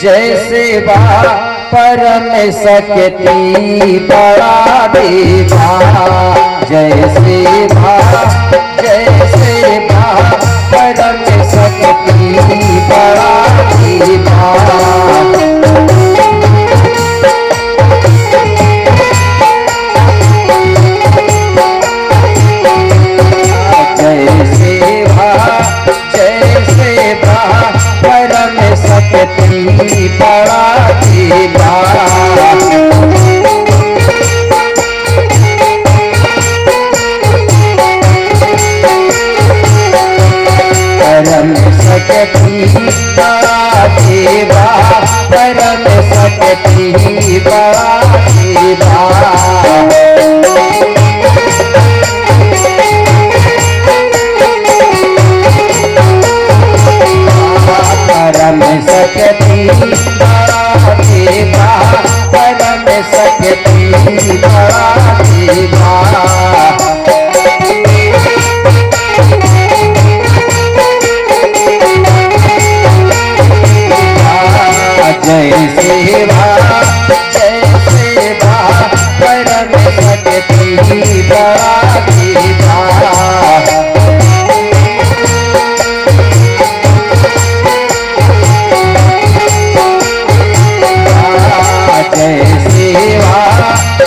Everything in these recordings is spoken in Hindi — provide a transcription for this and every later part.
जैसे परम शक्ति बड़ा देवा, जैसे परम शक्ति बड़ा देवा। परम शक्ति बड़ा देवा, परम शक्ति बड़ा देवा, परम शक्ति बड़ा देवा। परम शक्ति बड़ा देवा, परम शक्ति बड़ा देवा। जय सेवा परम शक्ति बड़ा देवा। परम शक्ति बड़ा देवा। जय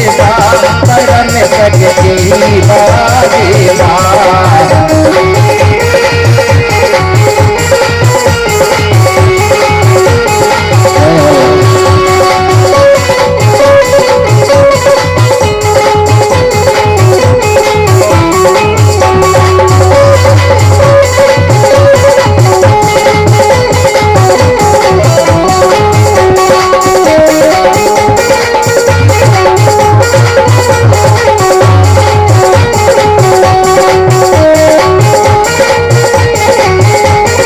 सेवा परम शक्ति बड़ा देवा।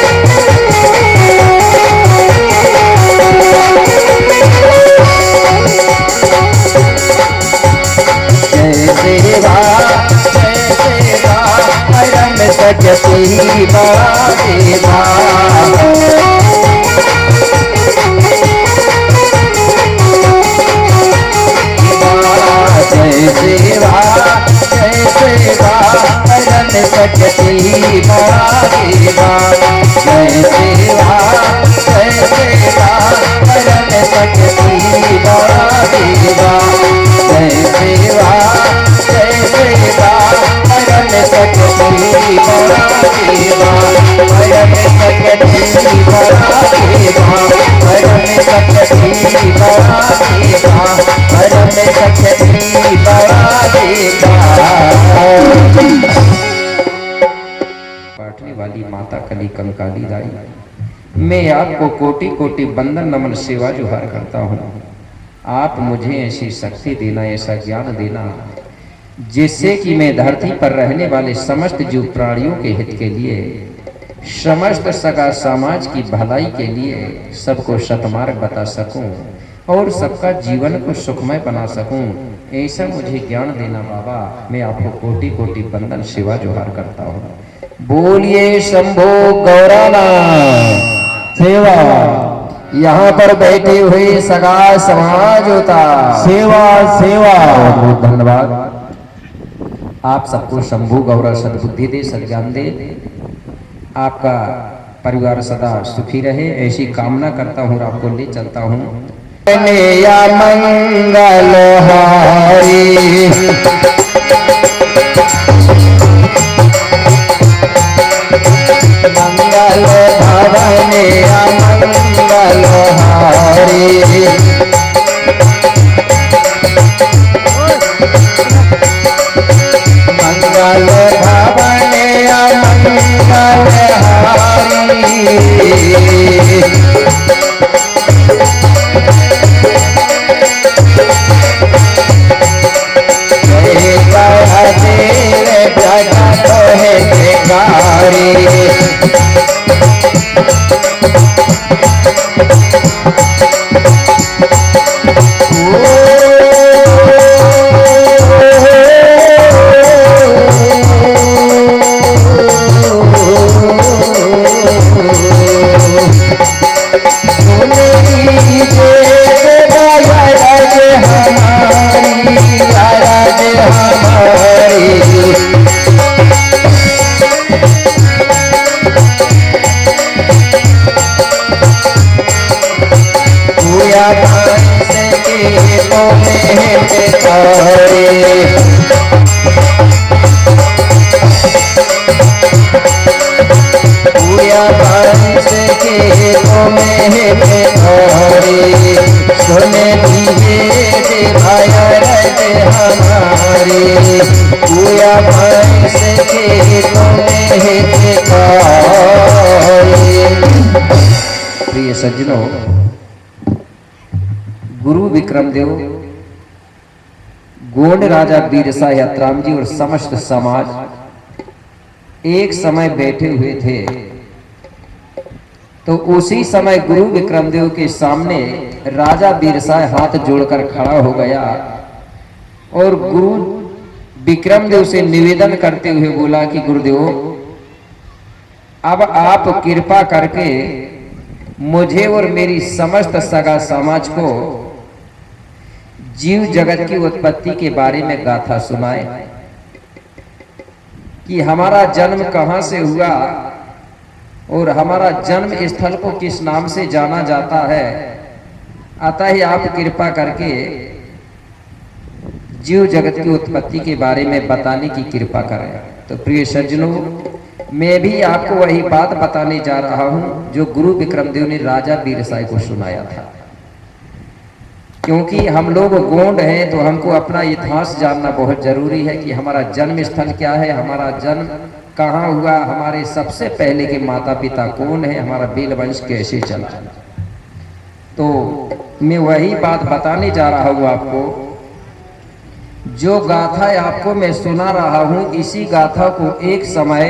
जय सेवा परम शक्ति बड़ा देवा। शक्ति बड़ा देवा। जय सेवा परम शक्ति बड़ा देवा। जय सेवा परम शक्ति बड़ा देवा। जय सेवा परम शक्ति बड़ा देवा। परम शक्ति बड़ा देवा। परम शक्ति बड़ा देवा। परम शक्ति बड़ा देवा। पाठने वाली माता कली कंकाली दाई, मैं आपको कोटि कोटि बंदन नमन सेवा जोहार करता हूँ। आप मुझे ऐसी शक्ति देना, ऐसा ज्ञान देना, जिससे कि मैं धरती पर रहने वाले समस्त जीव प्राणियों के हित के लिए, समस्त सगा समाज की भलाई के लिए सबको सतमार्ग बता सकूं और सबका जीवन को सुखमय बना सकूं, ऐसा मुझे ज्ञान देना बाबा। मैं आपको कोटि कोटि वंदन सेवा जोहार करता हूँ। बोलिए शंभो गौरानाथ सेवा। यहाँ पर बैठे हुए सगा समाज होता सेवा सेवा। बहुत धन्यवाद। आप सबको शंभु गौरव सद्बुद्धि दे, सद्ज्ञान दे, आपका परिवार सदा सुखी रहे, ऐसी कामना करता हूँ और आपको ले चलता हूँ। या मंगल हारी मंगल भवन या मंगल हारी मंगल भवन या मंगल हारी जगत है भिखारी सुने दीजिए भैरज हमारे पूया भैंस खेतों में प्रिय सज्जनों, गुरु विक्रमदेव, गोंड राजा बीरसा यात्राम जी और समस्त समाज एक समय बैठे हुए थे। तो उसी समय गुरु विक्रमदेव के सामने राजा बीरसाय हाथ जोड़कर खड़ा हो गया और गुरु विक्रमदेव से निवेदन करते हुए बोला कि गुरुदेव, अब आप कृपा करके मुझे और मेरी समस्त सगा समाज को जीव जगत की उत्पत्ति के बारे में गाथा सुनाए कि हमारा जन्म कहां से हुआ और हमारा जन्म स्थल को किस नाम से जाना जाता है। अतः ही आप कृपा करके जीव जगत की उत्पत्ति के बारे में बताने की कृपा करें। तो प्रिय सज्जनों, मैं भी आपको वही बात बताने जा रहा हूं जो गुरु विक्रमदेव ने राजा बीरसाय को सुनाया था। क्योंकि हम लोग गोंड हैं तो हमको अपना इतिहास जानना बहुत जरूरी है कि हमारा जन्म स्थल क्या है, हमारा जन्म कहाँ हुआ, हमारे सबसे पहले के माता पिता कौन है, हमारा बेल वंश कैसे चला। तो मैं वही बात बताने जा रहा हूँ आपको। जो गाथा आपको मैं सुना रहा हूँ, इसी गाथा को एक समय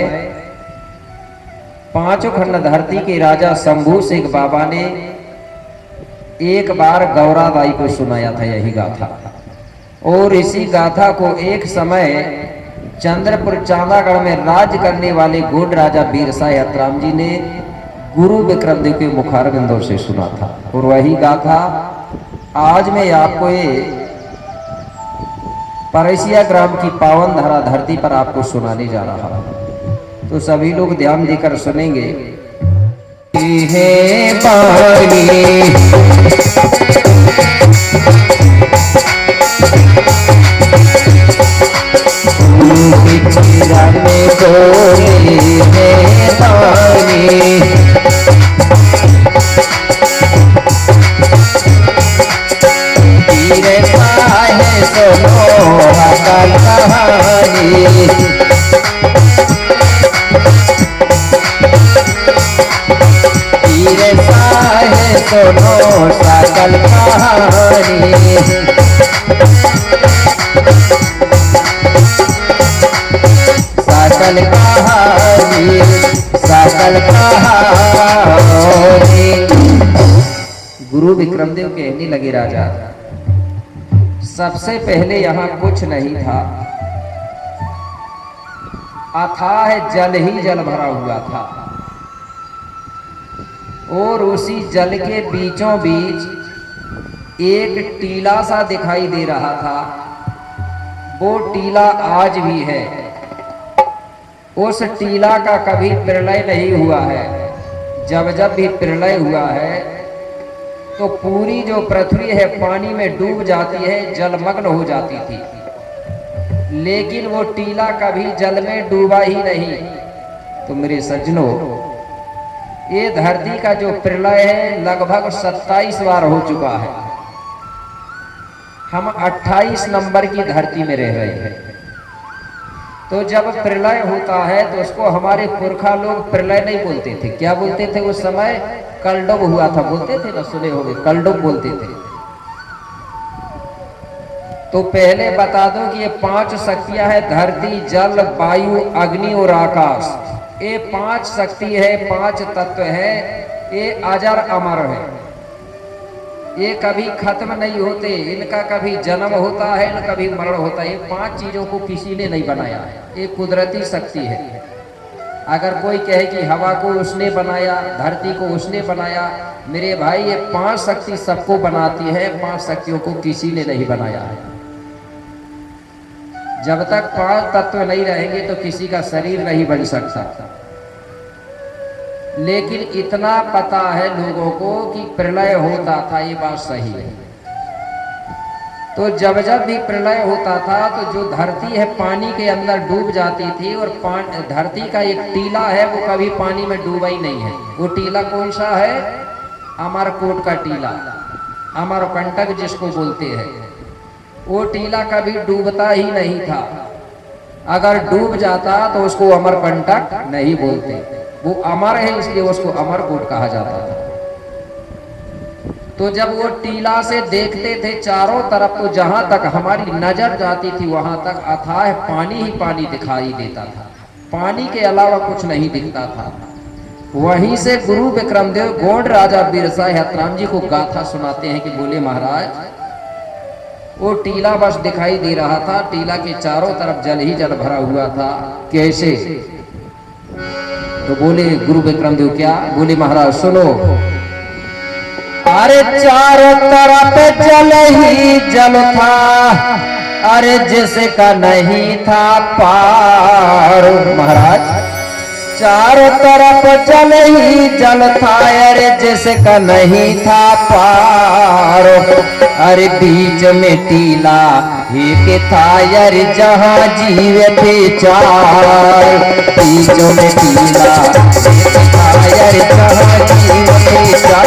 पांचों खंड धरती के राजा शंभू शेख बाबा ने एक बार गौराबाई को सुनाया था यही गाथा। और इसी गाथा को एक समय चंद्रपुर चांदागढ़ में राज करने वाले गोंड राजा बीरसा यात्राम जी ने गुरु विक्रमदेव के मुखारबिंदों से सुना था। और वही गाथा आज मैं आपको ये परसिया ग्राम की पावन धरा धरती पर आपको सुनाने जा रहा हूं। तो सभी लोग ध्यान देकर सुनेंगे। है पानी में गोले है पानी, तीरे है सुनो हकल कहानी, तीरे है सुनो सकल कहानी। सकल कहानी सकल कहानी। गुरु विक्रमदेव कहने लगे राजा, सबसे पहले यहाँ कुछ नहीं था, अथाह जल ही जल भरा हुआ था और उसी जल के बीचों बीच एक टीला सा दिखाई दे रहा था। वो टीला आज भी है। उस टीला का कभी प्रलय नहीं हुआ है। जब जब भी प्रलय हुआ है तो पूरी जो पृथ्वी है पानी में डूब जाती है, जलमग्न हो जाती थी, लेकिन वो टीला कभी जल में डूबा ही नहीं। तो मेरे सज्जनों, ये धरती का जो प्रलय है लगभग 27 बार हो चुका है। हम 28 नंबर की धरती में रह रहे हैं। तो जब प्रलय होता है तो उसको हमारे पुरखा लोग प्रलय नहीं बोलते थे। क्या बोलते थे उस समय? कलडुब हुआ था बोलते थे ना, सुने होंगे, कलडुब बोलते थे। तो पहले बता दो कि ये 5 शक्तियां हैं, धरती, जल, वायु, अग्नि और आकाश। ये 5 शक्ति है, 5 तत्व है, ये अजर अमर है, ये कभी खत्म नहीं होते। इनका कभी जन्म होता है न कभी मरण होता है। ये 5 चीजों को किसी ने नहीं बनाया है, ये कुदरती शक्ति है। अगर कोई कहे कि हवा को उसने बनाया, धरती को उसने बनाया, मेरे भाई ये 5 शक्ति सबको बनाती है, 5 शक्तियों को किसी ने नहीं बनाया है। जब तक 5 तत्व नहीं रहेंगे तो किसी का शरीर नहीं बन सकता। लेकिन इतना पता है लोगों को कि प्रलय होता था, ये बात सही है। तो जब जब भी प्रलय होता था तो जो धरती है पानी के अंदर डूब जाती थी, और धरती का एक टीला है वो कभी पानी में डूबा ही नहीं है। वो टीला कौन सा है? अमरकोट का टीला, अमरकंटक जिसको बोलते हैं। वो टीला कभी डूबता ही नहीं था। अगर डूब जाता तो उसको अमरकंटक नहीं बोलते, वो अमर है इसलिए उसको अमरकोट कहा जाता था। तो जब वो टीला से देखते थे चारों तरफ, तो जहां तक हमारी नजर जाती थी वहां तक अथाह पानी ही पानी दिखाई देता था, पानी के अलावा कुछ नहीं दिखता था। वहीं से गुरु विक्रमदेव गौड़ राजा बिरसा हतराम जी को गाथा सुनाते हैं कि बोले महाराज, वो टीला बस दिखाई दे रहा था, टीला के चारों तरफ जल ही जल भरा हुआ था। कैसे? तो बोले गुरु विक्रमदेव क्या बोले महाराज, सुनो। अरे चारों तरफ जल ही जल था, अरे जिसका नहीं था पार। महाराज, चारों तरफ जल ही जल था, अरे जिसका नहीं था पार। अरे बीच में टीला एक था, अरे जहाँ जीव थे 4। बीच में टीला एक था, अरे जहाँ जीव थे 4।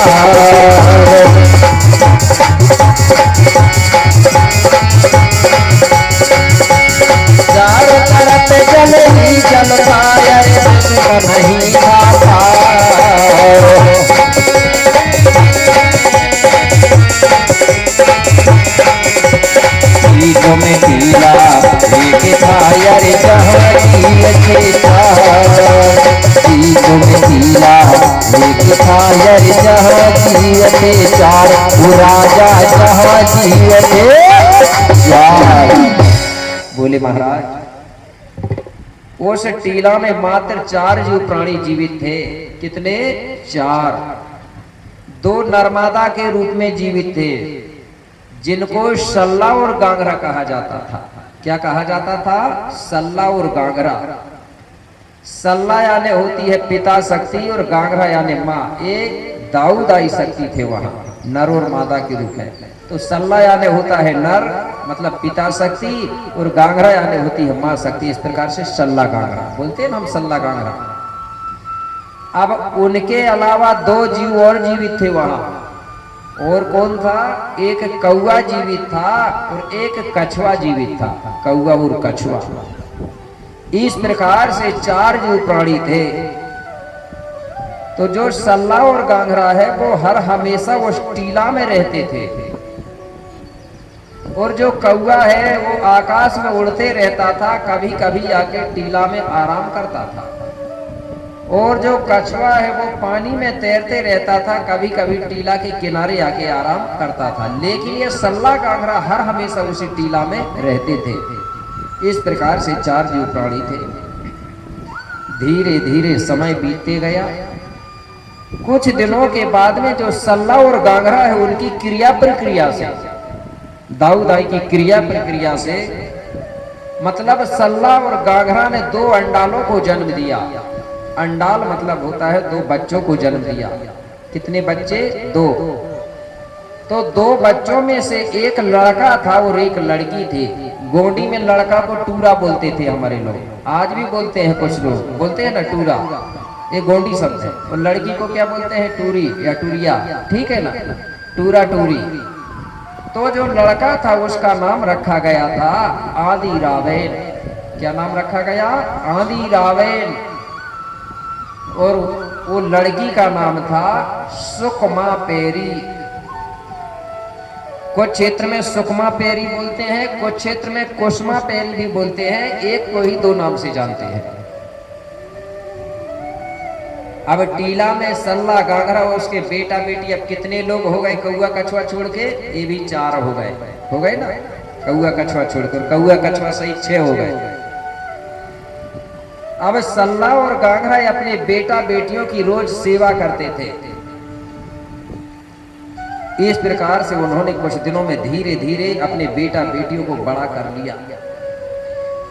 चारों तरफ जल ही जल था, अरे जिसका नहीं था पार। बीचों में टीला एक था, अरे जहाँ जीव थे 4। बीचों में टीला एक था, अरे जहाँ जीव थे 4। वो राजा जहाँ जीव थे 4। बोले महाराज, उस टीला में मात्र 4 जीव प्राणी जीवित थे। कितने? 4। 2 नर्मदा के रूप में जीवित थे, जिनको सल्ला और गांगरा कहा जाता था। क्या कहा जाता था? सल्ला और गांगरा। सल्ला यानी होती है पिता शक्ति और गांगरा यानी माँ। एक दाऊदाई शक्ति थे वहां, नर और मादा के रूप में। तो सल्ला यानी होता है नर, मतलब पिता शक्ति, और गांगरा यानी होती है माँ शक्ति। इस प्रकार से सल्ला गांगरा बोलते हैं ना हम, सल्ला गांगरा। अब उनके अलावा 2 जीव और जीवित थे वहां। और कौन था? एक कौवा जीवित था और एक कछुआ जीवित था। कौवा और कछुआ, इस प्रकार से 4 जीव प्राणी थे। तो जो सल्ला और गांगरा है वो हर हमेशा उस टीला में रहते थे। और जो कौवा है वो आकाश में उड़ते रहता था, कभी कभी आके टीला में आराम करता था। और जो कछुआ है वो पानी में तैरते रहता था, कभी कभी टीला के किनारे आके आराम करता था। लेकिन ये सल्ला कांगड़ा हर हमेशा उसी टीला में रहते थे। इस प्रकार से 4 जीव प्राणी थे। धीरे धीरे समय बीतते गया। कुछ दिनों के बाद में जो सल्ला और गांगरा है उनकी क्रिया प्रक्रिया से, दाऊ दाई की क्रिया प्रक्रिया से, मतलब सल्ला और गांगरा ने 2 अंडालों को जन्म दिया। अंडाल मतलब होता है 2 बच्चों को जन्म दिया। कितने बच्चे? 2। तो 2 बच्चों में से एक लड़का था और एक लड़की थी। गोंडी में लड़का को टूरा बोलते थे हमारे लोग, आज भी बोलते हैं, कुछ लोग बोलते हैं ना टूरा, ये गोंडी शब्द है। और लड़की को क्या बोलते हैं? टूरी या टूरिया, ठीक है ना, टूरा टूरी। तो जो लड़का था उसका नाम रखा गया था आदि रावेन। क्या नाम रखा गया? आदि रावेन। और वो लड़की का नाम था सुकमा पेरी। कुछ क्षेत्र में सुकमा पेरी बोलते हैं, कुछ क्षेत्र में कुसमा पेरी भी बोलते हैं, एक को ही 2 नाम से जानते हैं। अब टीला में सल्ला गांगरा और उसके बेटा बेटी, अब कितने लोग हो गए? कौआ कछुआ छोड़ के ये भी 4 हो गए ना, कौआ कछुआ छोड़कर, कौआ कछुआ सही 6 हो गए। अब सल्ला और गांगरा अपने बेटा बेटियों की रोज सेवा करते थे। इस प्रकार से उन्होंने कुछ दिनों में धीरे धीरे अपने बेटा बेटियों को बड़ा कर लिया।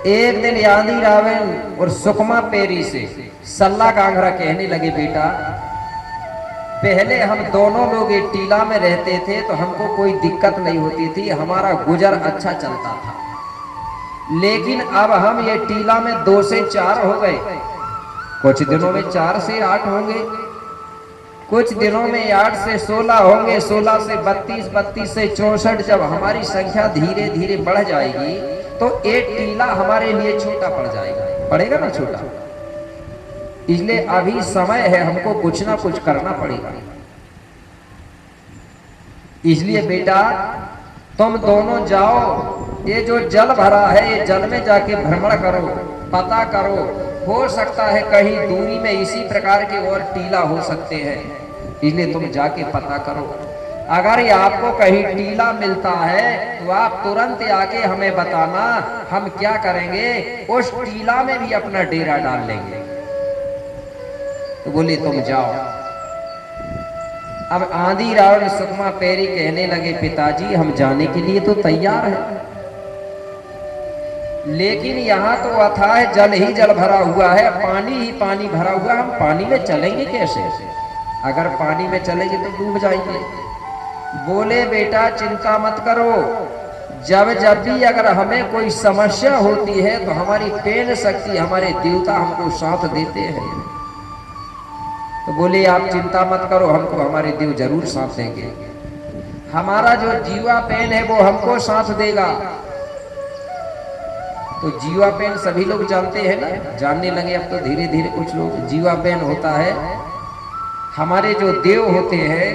एक दिन आदि रावण और सुकमा पेरी से सल्ला गांगरा कहने लगे, बेटा पहले हम दोनों लोग एक टीला में रहते थे तो हमको कोई दिक्कत नहीं होती थी, हमारा गुजर अच्छा चलता था। लेकिन अब हम ये टीला में 2 से 4 हो गए, कुछ दिनों में 4 से 8 होंगे, कुछ दिनों में 8 से 16 होंगे, 16 से 32, 32 से 64। जब हमारी संख्या धीरे धीरे बढ़ जाएगी तो एक टीला हमारे लिए छोटा पड़ जाएगा, पड़ेगा ना छोटा। इसलिए अभी समय है, हमको कुछ ना कुछ करना पड़ेगा। इसलिए बेटा तुम दोनों जाओ, ये जो जल भरा है ये जल में जाके भ्रमण करो, पता करो, हो सकता है कहीं दूरी में इसी प्रकार के और टीला हो सकते हैं, इसलिए तुम जाके पता करो। अगर ये आपको कहीं टीला मिलता है तो आप तुरंत आके हमें बताना, हम क्या करेंगे उस टीला में भी अपना डेरा डाल लेंगे। तो बोले तुम जाओ। अब आंधी रावण सुकमा पेरी कहने लगे, पिताजी हम जाने के लिए तो तैयार हैं, लेकिन यहाँ तो अथाह जल ही जल भरा हुआ है, पानी ही पानी भरा हुआ, हम पानी में चलेंगे कैसे? अगर पानी में चलेंगे तो डूब जाएंगे। बोले बेटा चिंता मत करो, जब जब भी अगर हमें कोई समस्या होती है तो हमारी पेन शक्ति, हमारे देवता हमको साथ देते हैं। तो बोले आप चिंता मत करो, हमको हमारे देव जरूर साथ देंगे, हमारा जो जीवा पेन है वो हमको साथ देगा। तो जीवा पेन सभी लोग जानते हैं ना, जानने लगे अब तो धीरे धीरे कुछ लोग। जीवा पेन होता है हमारे जो देव होते हैं,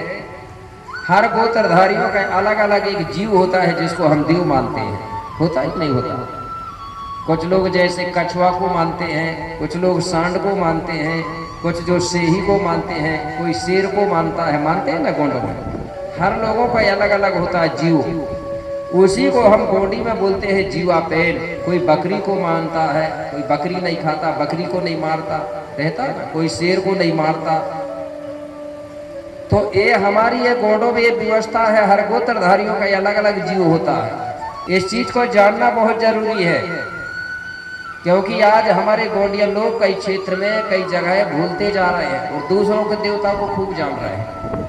हर गोत्रधारियों का अलग अलग एक जीव होता है जिसको हम देव मानते हैं, होता है नहीं होता? कुछ लोग जैसे कछुआ को मानते हैं, कुछ लोग सांड को मानते हैं, कुछ जो सेही को मानते हैं, कोई शेर को मानता है, मानते हैं ना गोंडों में। हर लोगों का अलग अलग होता है जीव, उसी को हम गोंडी में बोलते हैं जीवा पेन। कोई बकरी को मानता है, कोई बकरी नहीं खाता, बकरी को नहीं मारता, रहता है ना, कोई शेर को नहीं मारता। तो ये हमारी ये गोंडों में ये व्यवस्था है, हर गोत्रधारियों का अलग अलग जीव होता है। इस चीज को जानना बहुत जरूरी है, क्योंकि आज हमारे गोंडिया लोग कई क्षेत्र में कई जगह भूलते जा रहे हैं और दूसरों के देवता को खूब जान रहे हैं।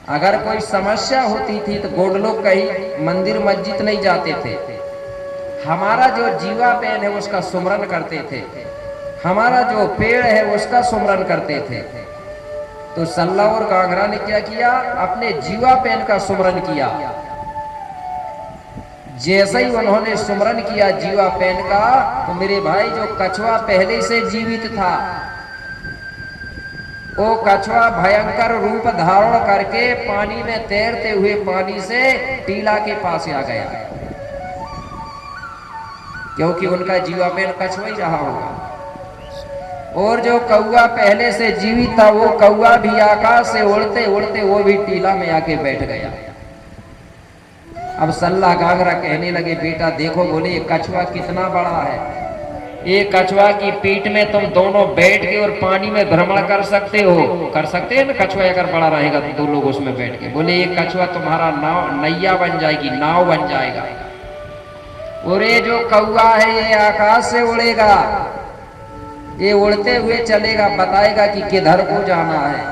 अगर कोई समस्या होती थी तो गोंड लोग कहीं मंदिर मस्जिद नहीं जाते थे, हमारा जो जीवा पेन है उसका सुमरन करते थे, हमारा जो पेड़ है उसका सुमरन करते थे। तो सल्ला और गांगरा ने क्या किया? अपने जीवा पेन का सुमरन किया। जैसे ही उन्होंने सुमरन किया जीवा पेन का, तो मेरे भाई जो कछुआ पहले से जीवित था वो कछुआ भयंकर रूप धारण करके पानी में तैरते हुए पानी से टीला के पास आ गया, क्योंकि उनका जीवापेन कछुआ ही रहा होगा। और जो कौआ पहले से जीवित था, वो कौआ भी आकाश से उड़ते उड़ते वो भी टीला में आके बैठ गया। अब सल्ला गागरा कहने लगे, बेटा देखो, बोले ये कछुआ कितना बड़ा है, ये कछुआ की पीठ में तुम दोनों बैठ के और पानी में भ्रमण कर सकते हो। कर सकते हैं ना, कछुआ अगर बड़ा रहेगा तो दो लोग उसमें बैठ के। बोले ये कछुआ तुम्हारा नाव नैया बन जाएगी, नाव बन जाएगा। और ये जो कौआ है ये आकाश से उड़ेगा, ये उड़ते हुए चलेगा, बताएगा कि किधर को जाना है,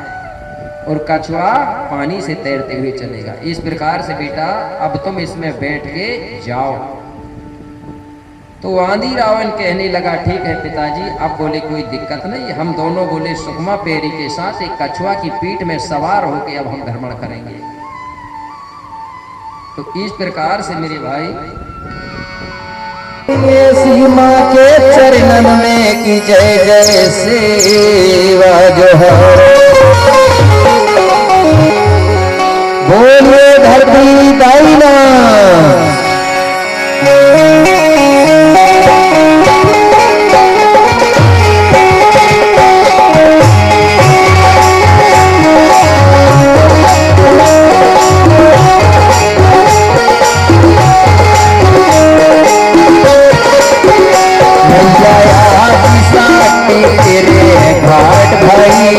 और कछुआ पानी से तैरते हुए चलेगा। इस प्रकार से बेटा अब तुम इसमें बैठ के जाओ। तो आंधी रावण कहने लगा, ठीक है पिताजी। अब बोले कोई दिक्कत नहीं, हम दोनों बोले सुकमा पेरी के साथ एक कछुआ की पीठ में सवार होकर अब हम भ्रमण करेंगे। तो इस प्रकार से मेरे भाई सीमा के चरणन में की जय जय सेवा जोहर, बोले धरती दाइना। तेरे घाट भाई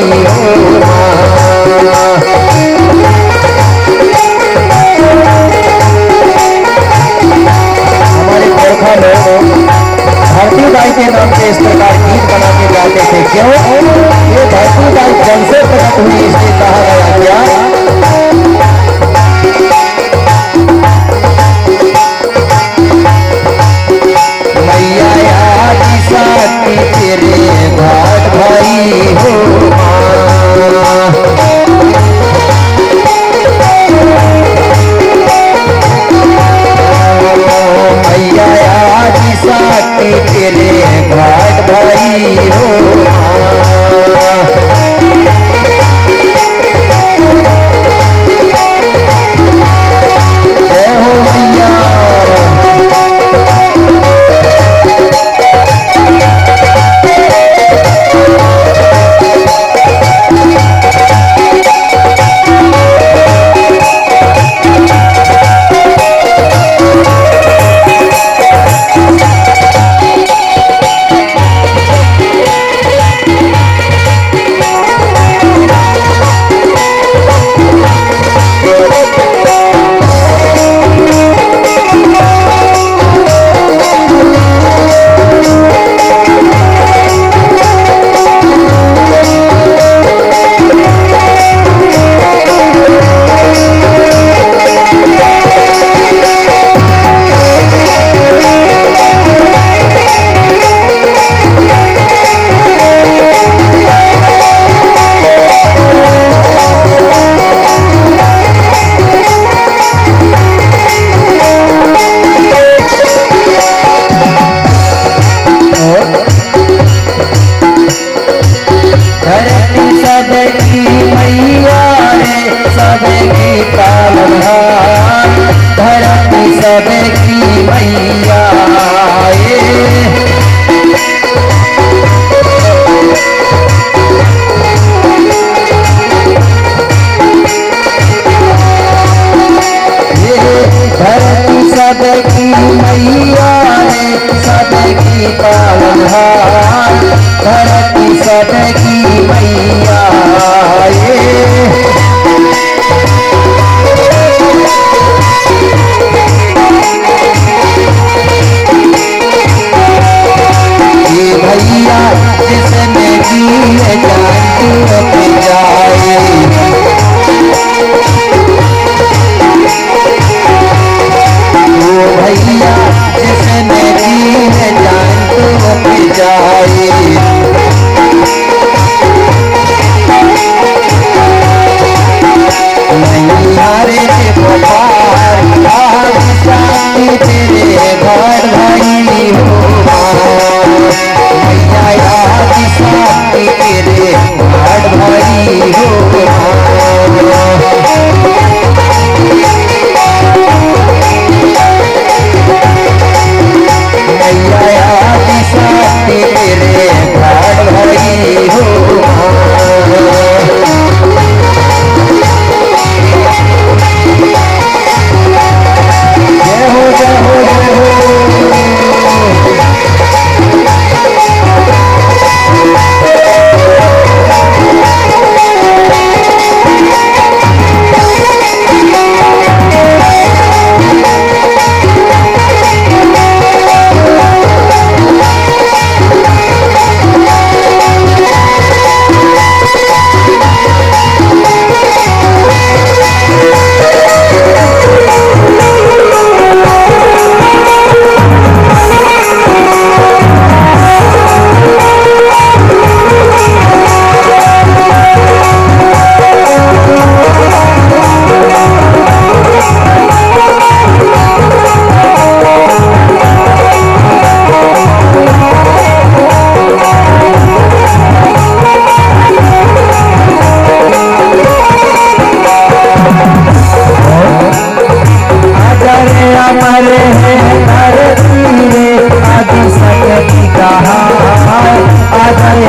हमारे पुरखा लोग धरती दाई के नाम से इस प्रकार गीत बना के गाते थे। क्यों? ये धरती दाई जल से प्रकट हुई, इसलिए कहा गया क्या? तेरे घाट भाई हो मैया आदि साथी तेरे घाट भाई हो। जय हो मैया।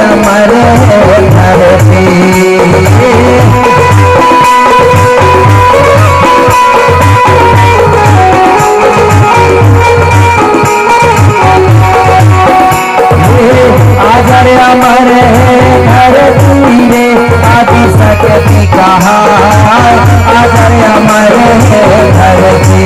अमर धरती। आजर अमर धरती रे आदि शक्ति कहा, आजर अमर धरती।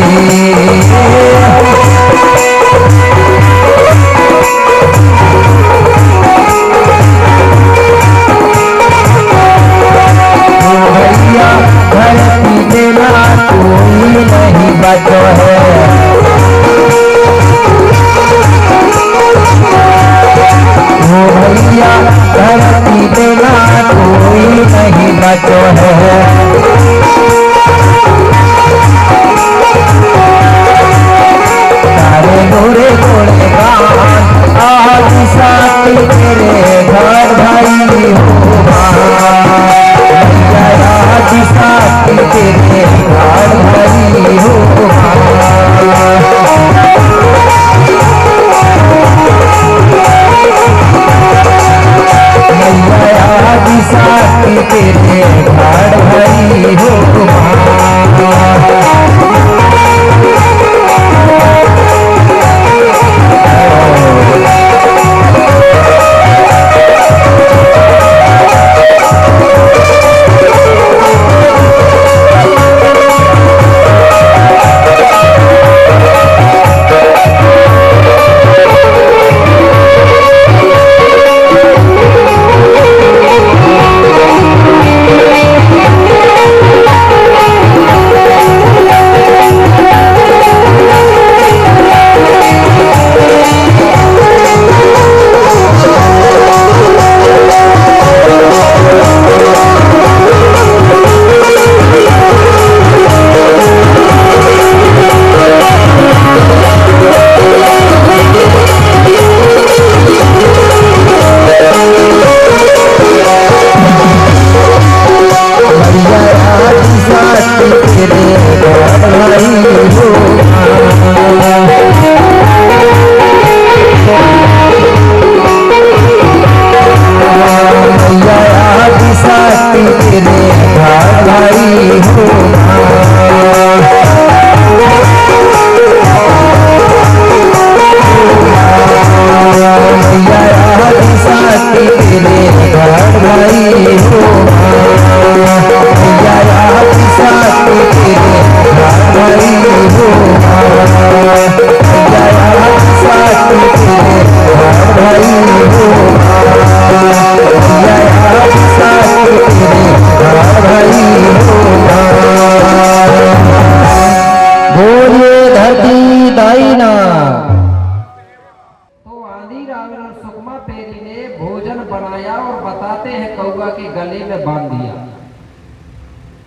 भैया धरती देना कोई नहीं बचो है, भैया धरती देना कोई नहीं बचो है। तारे गोरे गोरे गान आदि साथी तेरे घर भाई हो, भैया आदि साथी तेरे घर भाई हो। आदि साथी तेरे घर भाई हो।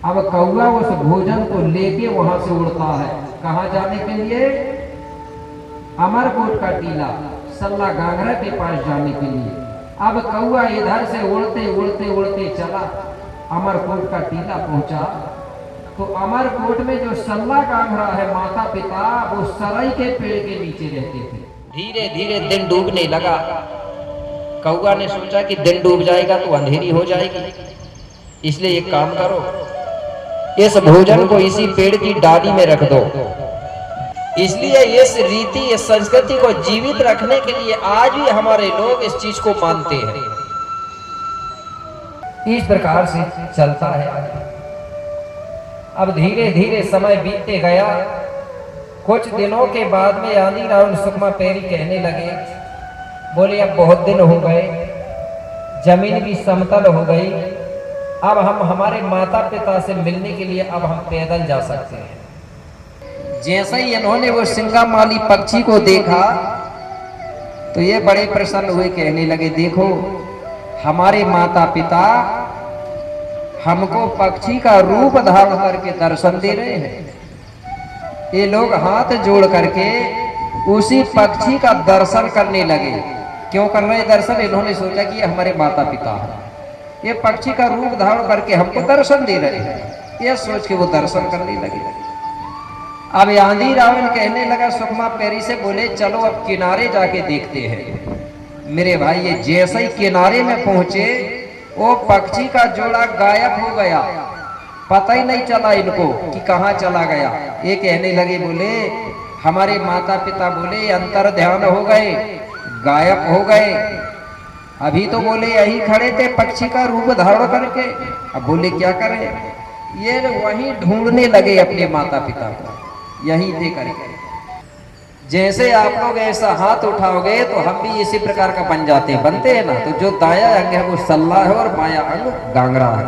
अब कौआ उस भोजन को लेके वहां से उड़ता है, कहाँ जाने के लिए? अमरकोट का टीला सल्ला गांगरा के पास जाने के लिए। अब कौआ इधर से उड़ते उड़ते उड़ते चला, अमरकोट का टीला पहुंचा तो अमरकोट में जो सल्ला गांगरा है माता पिता वो सराय के पेड़ के नीचे रहते थे। धीरे धीरे दिन डूबने लगा। कौआ ने सोचा कि दिन डूब जाएगा तो अंधेरी हो जाएगी, इसलिए एक काम करो, इस भोजन को इसी पेड़ की डाली में रख दो। इसलिए इस रीति इस संस्कृति को जीवित रखने के लिए आज भी हमारे लोग इस चीज को मानते हैं। इस प्रकार से चलता है। अब धीरे धीरे समय बीतते गया। कुछ दिनों के बाद में आंधी रावण सुकमा पैरी कहने लगे, बोले अब बहुत दिन हो गए, जमीन भी समतल हो गई, अब हम हमारे माता पिता से मिलने के लिए अब हम पैदल जा सकते हैं। जैसे ही इन्होंने वो सिंगामाली पक्षी को देखा तो ये बड़े प्रसन्न हुए, कहने लगे देखो हमारे माता पिता हमको पक्षी का रूप धारण करके दर्शन दे रहे हैं। ये लोग हाथ जोड़ करके उसी पक्षी का दर्शन करने लगे। क्यों कर रहे दर्शन? इन्होंने सोचा कि ये हमारे माता पिता हैं, ये पक्षी का रूप धारण करके हमको दर्शन दे रहे हैं। ये सोच के वो दर्शन करने लगे। अब आंधी रावण कहने लगा सुकमा पैरी से, बोले चलो अब किनारे जाके देखते हैं, मेरे भाई ये जैसे ही किनारे में पहुंचे वो पक्षी का जोड़ा गायब हो गया, पता ही नहीं चला इनको कि कहाँ चला गया। ये कहने लगे, बोले हमारे माता पिता बोले अंतर ध्यान हो गए, गायब हो गए। अभी तो बोले यही खड़े थे पक्षी का रूप धारण करके। अब बोले क्या करें, ये वहीं ढूंढने लगे अपने माता पिता को, यहीं थे करके। जैसे आप लोग ऐसा हाथ उठाओगे तो हम भी इसी प्रकार का बन जाते हैं, बनते हैं ना। तो जो दाया अंग है वो सल्ला है और बाया अंग गांगरा है।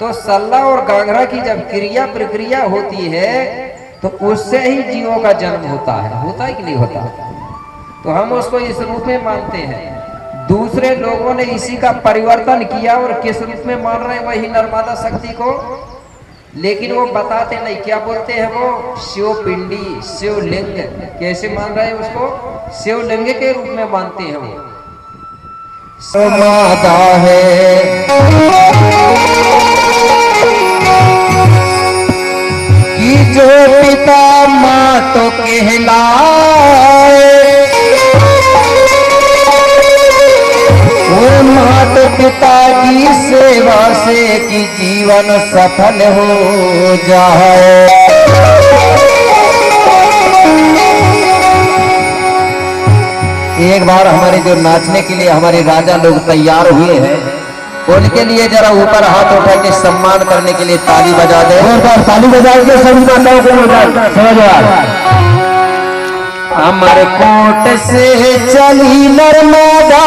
तो सल्ला और गांगरा की जब क्रिया प्रक्रिया होती है तो उससे ही जीवों का जन्म होता है कि नहीं होता? तो हम उसको इस रूप में मानते हैं। दूसरे लोगों ने इसी का परिवर्तन किया और किस रूप में मान रहे हैं, वही नर्मदा शक्ति को। लेकिन वो बताते नहीं, क्या बोलते हैं वो, शिवपिंडी, शिवलिंग। कैसे मान रहे हैं उसको? शिवलिंग के रूप में मानते हैं वो। माता है कि जो पिता माँ तो कहलाए, वो मात पिता की सेवा से कि जीवन सफल हो जाए। एक बार हमारे जो नाचने के लिए हमारे राजा लोग तैयार हुए हैं, उनके लिए जरा ऊपर हाथ उठा के सम्मान करने के लिए ताली बजा दे। ताली बजा के सभी माताओं को अमरकोट से चली नर्मदा,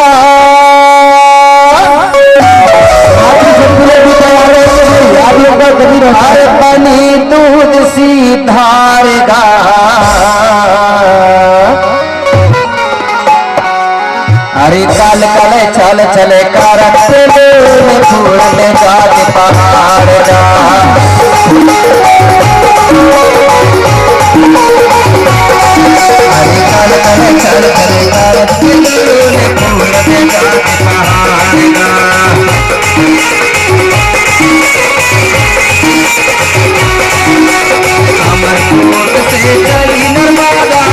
हर बनी दूध सी धारगा, अरे कल कल चल चले कर फूल जाके पहाड़ जा, अरे कल कल चल चले कर फूल जाके पहाड़ जा। अमरकोट से चली नर्मदा,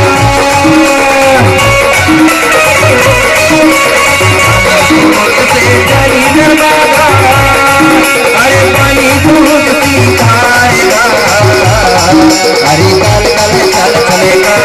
अरे पानी दूध की धारगा, अरे कल कल चल चले कर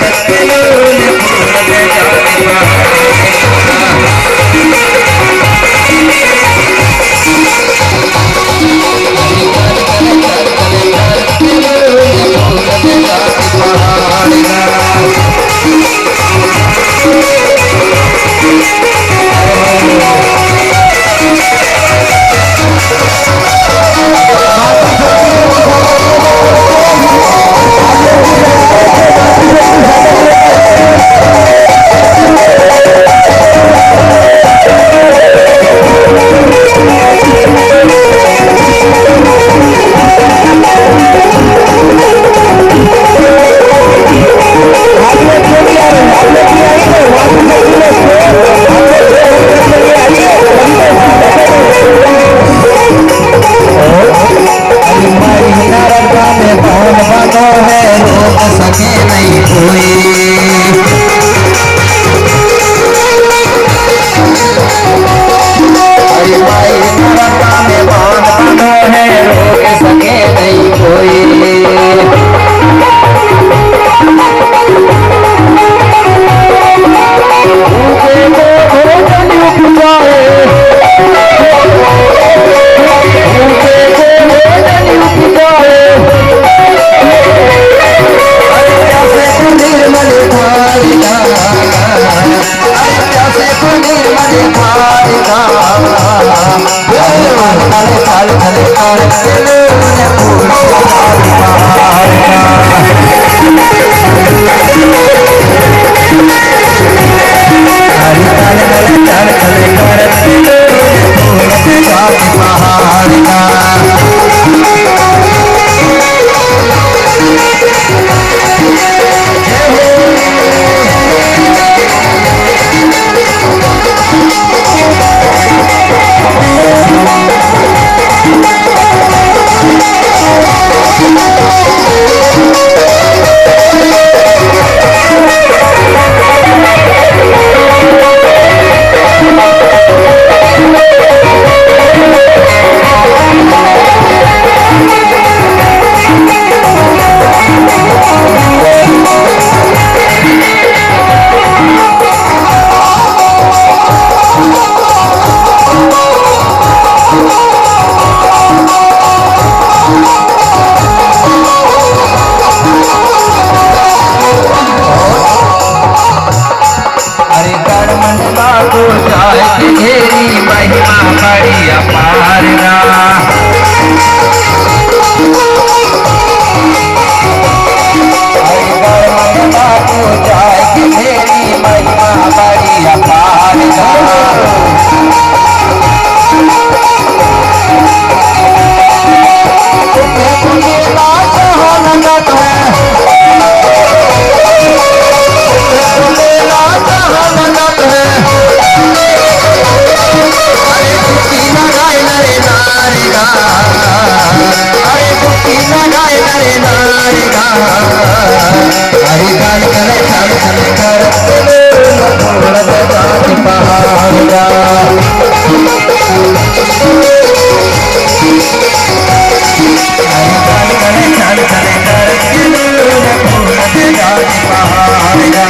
पारगा। बापू जाय की मेरी महिमा बड़ी अपारगा। तुम्हें बोलेला जहानत है, तुम्हें बोलेला जहानत है। अरे दुखी लगाए नरे नारिगा, अरे दुखी लगाए नरे नारिगा। हरि काल करे चल चल कर छोड़ दे जात पहाड़गा। हरि काल करे चल चल कर छोड़ दे जात पहाड़गा।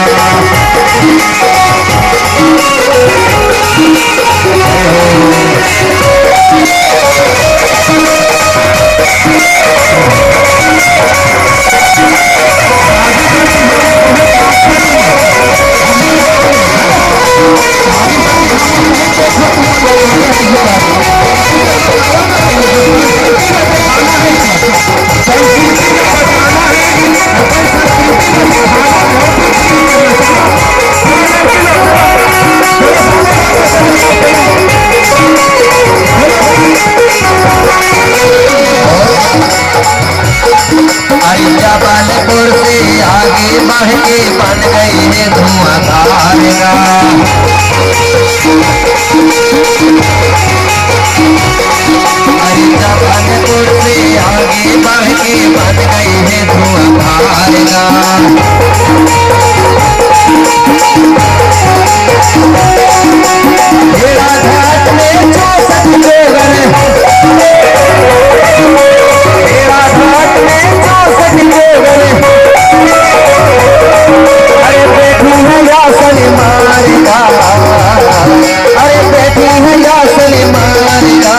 जबलपुर से आगे बढ़ के बन गई है धुआंधारगा। अरे जबलपुर से आगे बढ़ के बन गई है धुआंधारगा। भेड़ा घाट में 64 लोगन, भेड़ा घाट में 64 लोगन। अरे बैठी है यासन मारेगा, अरे बैठी है यासन मारेगा।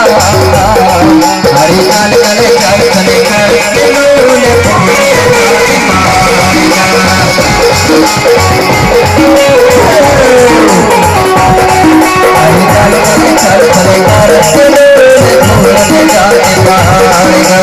हरि काल करे चल चले कर लोले मारेगा। हरि काल करे चल चले कर लोले जाते मारेगा।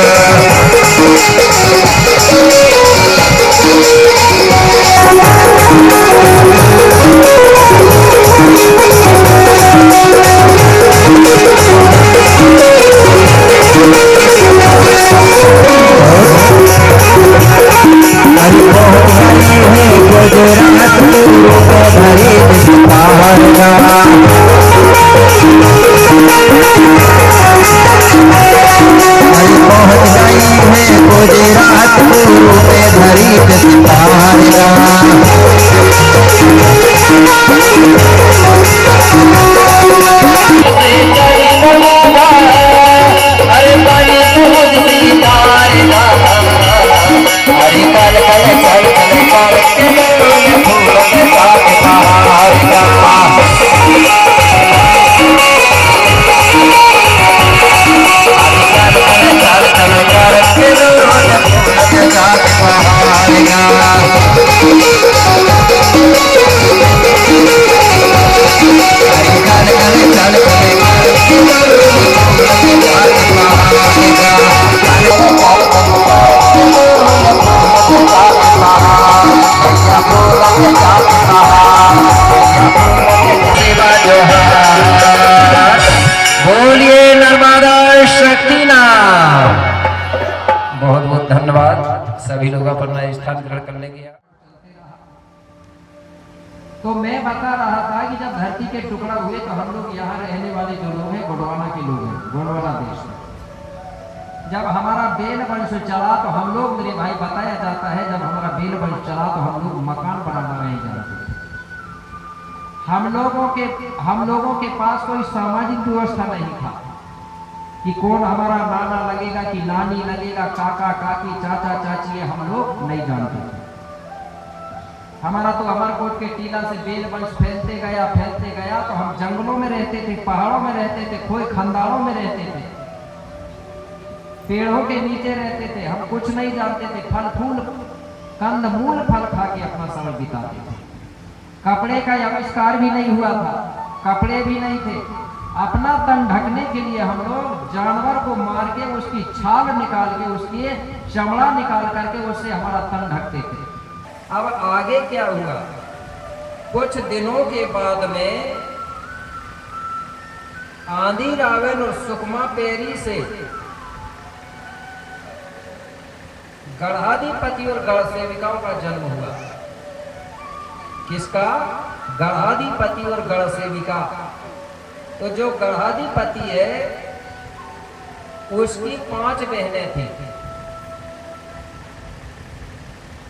गुजरात भरे पारगा। पहुँच गई है गुजरात में धरी पारगा। अरे पानी दूध सीतारगा। हरि काल करे चल चल कर फूल के साथ पहाड़गा। बोलिए नर्मदा शक्ति नाम। बहुत बहुत धन्यवाद सभी लोग अपना स्थान ग्रहण करने के। तो मैं बता रहा था कि जब धरती के टुकड़ा हुए तो हम लोग यहाँ रहने वाले जो लोग हैं गोंडवाना के लोग हैं, गोंडवाना देश में। जब हमारा बेल वंश चला तो हम लोग, मेरे भाई बताया जाता है, जब हमारा बेल वंश चला तो हम लोग मकान बनाना नहीं जानते। हम लोगों के पास कोई सामाजिक व्यवस्था नहीं था कि कौन हमारा नाना लगेगा कि नानी लगेगा, काका काकी चाचा चाची, हम लोग नहीं जानते थे। हमारा तो अमरकोट के टीला से बेल वंश फैलते गया तो हम जंगलों में रहते थे, पहाड़ों में रहते थे, खोए खंडारों में रहते थे, पेड़ों के नीचे रहते थे। हम कुछ नहीं जानते थे, फल फूल कंद मूल फल खा के अपना समय बिताते थे। कपड़े का आविष्कार भी नहीं हुआ था, कपड़े भी नहीं थे। अपना तन ढकने के लिए हम लोग जानवर को मार के उसकी छाल निकाल के उसकी चमड़ा निकाल करके उससे हमारा तन ढकते थे। अब आगे क्या हुआ, कुछ दिनों के बाद में आंधी रावण और सुकमा पेरी से गढ़ाधिपति और गढ़ सेविकाओं का जन्म हुआ। किसका? गढ़ाधिपति और गढ़ सेविका। तो जो गढ़ाधिपति है उसकी 5 बहनें थी।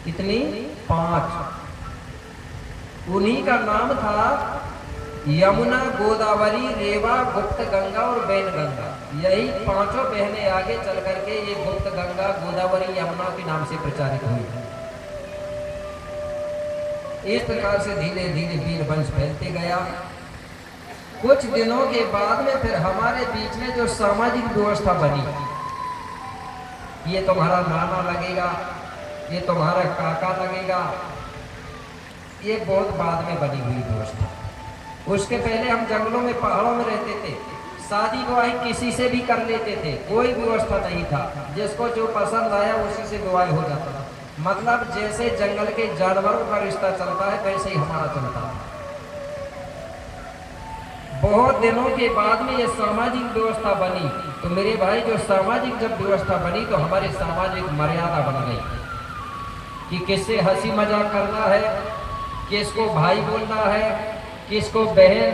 कितनी? 5। उन्हीं का नाम था यमुना, गोदावरी, रेवा, गुप्त गंगा और वैनगंगा। यही 5 बहनें आगे चल करके ये गुप्त गंगा, गोदावरी, यमुना के नाम से प्रचारित हुई। इस प्रकार से धीरे धीरे वीर वंश फैलते गया। कुछ दिनों के बाद में फिर हमारे बीच में जो सामाजिक व्यवस्था बनी, ये तुम्हारा नाना लगेगा, ये तुम्हारा काका लगेगा, ये बहुत बाद में बनी हुई व्यवस्था। उसके पहले हम जंगलों में, पहाड़ों में रहते थे, शादी विवाह किसी से भी कर लेते थे, कोई व्यवस्था नहीं था। जिसको जो पसंद आया उसी से विवाह हो जाता था। मतलब जैसे जंगल के जानवरों का रिश्ता चलता है वैसे ही हमारा चलता है। बहुत दिनों के बाद में ये सामाजिक व्यवस्था बनी। तो मेरे भाई, जो सामाजिक जब व्यवस्था बनी तो हमारी सामाजिक मर्यादा बन गई कि किससे हंसी मजाक करना है, किसको भाई बोलना है, किसको बहन,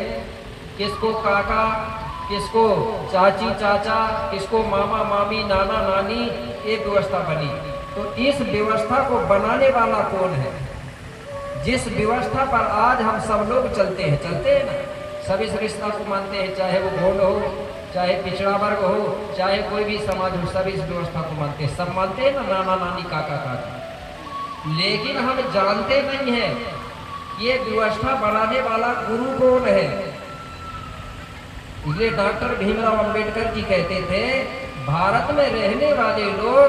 किसको काका, किसको चाची चाचा, किसको मामा मामी, नाना नानी, ये व्यवस्था बनी। तो इस व्यवस्था को बनाने वाला कौन है? जिस व्यवस्था पर आज हम सब लोग चलते हैं ना, सभी इस रिश्ता को मानते हैं, चाहे वो गौंड हो, चाहे पिछड़ा वर्ग हो, चाहे कोई भी समाज हो, सभी इस व्यवस्था को मानते हैं। सब मानते हैं ना, नाना नानी, काका काकी। लेकिन हम जानते नहीं हैं ये व्यवस्था बनाने वाला गुरु कौन है। इसलिए डॉक्टर भीमराव अंबेडकर जी कहते थे, भारत में रहने वाले लोग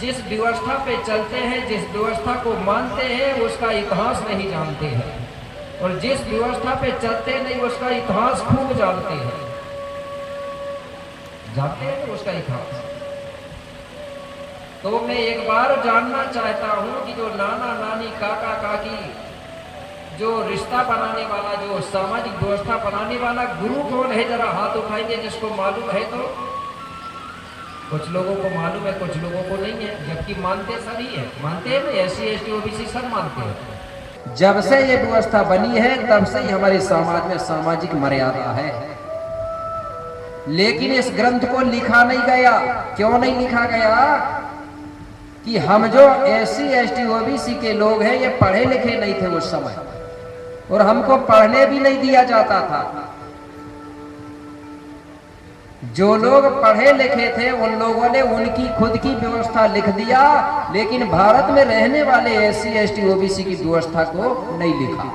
जिस व्यवस्था पे चलते हैं, जिस व्यवस्था को मानते हैं, उसका इतिहास नहीं जानते हैं, और जिस व्यवस्था पे चलते नहीं उसका इतिहास खूब जानते हैं। जानते हैं उसका इतिहास। तो मैं एक बार जानना चाहता हूं कि जो नाना नानी, काका काकी, जो रिश्ता बनाने वाला, जो सामाजिक व्यवस्था बनाने वाला गुरु कौन है? जरा हाथ उठाएंगे जिसको मालूम है। तो कुछ लोगों को मालूम है, कुछ लोगों को नहीं है, जबकि मानते सभी है। मानते हैं ना, SC ST OBC सब मानते हैं। जब से ये व्यवस्था बनी है तब से ही हमारे समाज में सामाजिक मर्यादा है। लेकिन इस ग्रंथ को लिखा नहीं गया। क्यों नहीं लिखा गया? कि हम जो SC ST OBC के लोग हैं, ये पढ़े लिखे नहीं थे उस समय, और हमको पढ़ने भी नहीं दिया जाता था। जो लोग पढ़े लिखे थे उन लोगों ने उनकी खुद की व्यवस्था लिख दिया, लेकिन भारत में रहने वाले SC ST OBC की व्यवस्था को नहीं लिखा।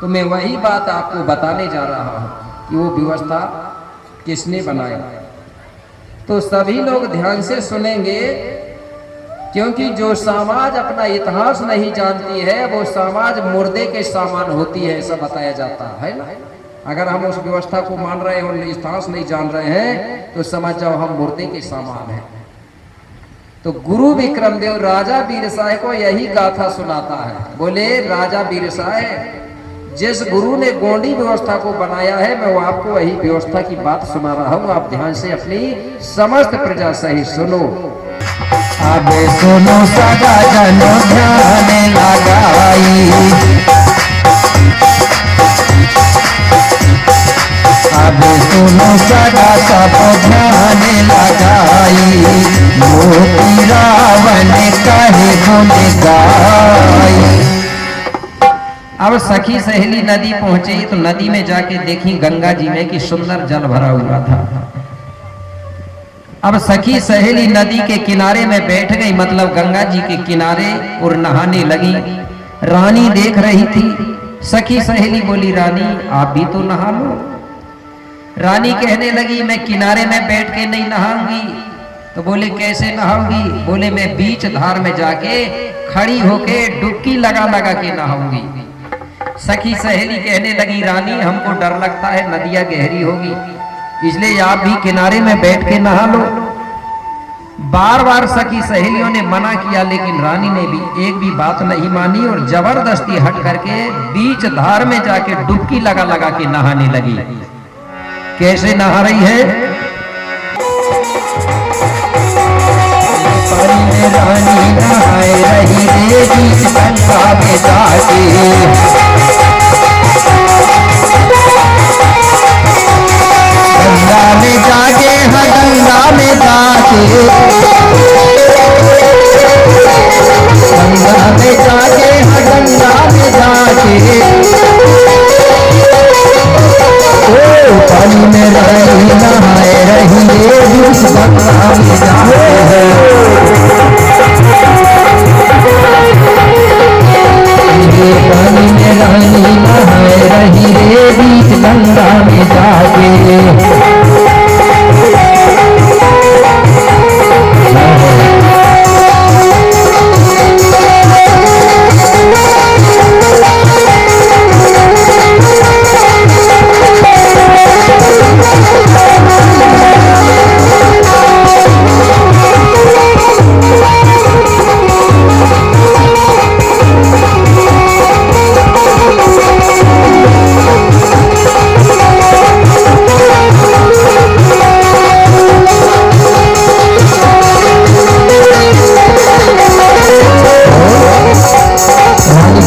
तो मैं वही बात आपको बताने जा रहा हूं कि वो व्यवस्था किसने बनाया। तो सभी लोग ध्यान से सुनेंगे, क्योंकि जो समाज अपना इतिहास नहीं जानती है वो समाज मुर्दे के समान होती है, ऐसा बताया जाता है ना। अगर हम उस व्यवस्था को मान रहे हैं और इतिहास नहीं जान रहे हैं तो समझ जाओ हम मुर्दे के समान हैं। तो गुरु विक्रमदेव राजा बीरसाय को यही गाथा सुनाता है। बोले, राजा बीरसाय, जिस गुरु ने गोंडी व्यवस्था को बनाया है, मैं वो आपको वही व्यवस्था की बात सुना रहा हूँ। आप ध्यान से अपनी समस्त प्रजा सही सुनो। अब सुनो सदा जनो ध्यान लगाई, अब सुनो सदा सब ध्यान लगाई, मोती रावण कहे गुण गाई। अब सखी सहेली नदी पहुंची तो नदी में जाके देखी गंगा जी में कि सुंदर जल भरा हुआ था। अब सखी सहेली नदी के किनारे में बैठ गई, मतलब गंगा जी के किनारे, और नहाने लगी। रानी देख रही थी। सखी सहेली बोली, रानी आप भी तो नहा लो। रानी कहने लगी, मैं किनारे में बैठ के नहीं नहाऊंगी। तो बोले, कैसे नहाऊंगी? बोले, मैं बीच धार में जाके खड़ी होके डुबकी लगा लगा के नहाऊंगी। सखी सहेली कहने लगी, रानी हमको डर लगता है, नदियां गहरी होगी, इसलिए आप भी किनारे में बैठ के नहा लो। बार बार सखी सहेलियों ने मना किया, लेकिन रानी ने भी एक भी बात नहीं मानी और जबरदस्ती हट करके बीच धार में जाके डुबकी लगा लगा के नहाने लगी। कैसे नहा रही है? पानी में रानी नहाए रही रे बीच गंगा में जाके, गंगा में जाके, हाँ गंगा में जाके, गंगा में जाके, हाँ गंगा में जाके, ओ पानी में रानी नहाए रही रे बीच गंगा में जाके, पानी में रानी नहाए रही रे बीच गंगा में जाके।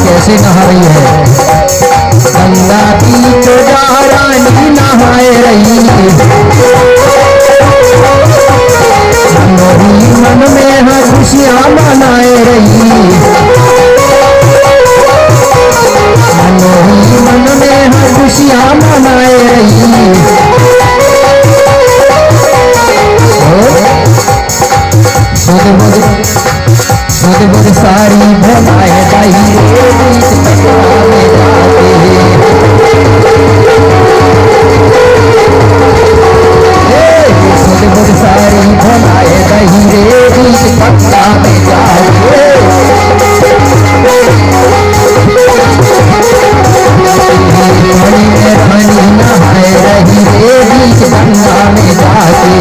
कैसे नहा रही है? गंगा की तो जा रानी नहाए रही, मनोही मन में है खुशियां मनाए रही, मनोही मन में है खुशियां मनाए रही। सुध बुध सारी भलाए रही रे बीच गंगा में जाके, सुध बुध सारी भलाए रही रे बीच गंगा में जाके, पानी में रानी नहाए रही रे बीच गंगा में जाके।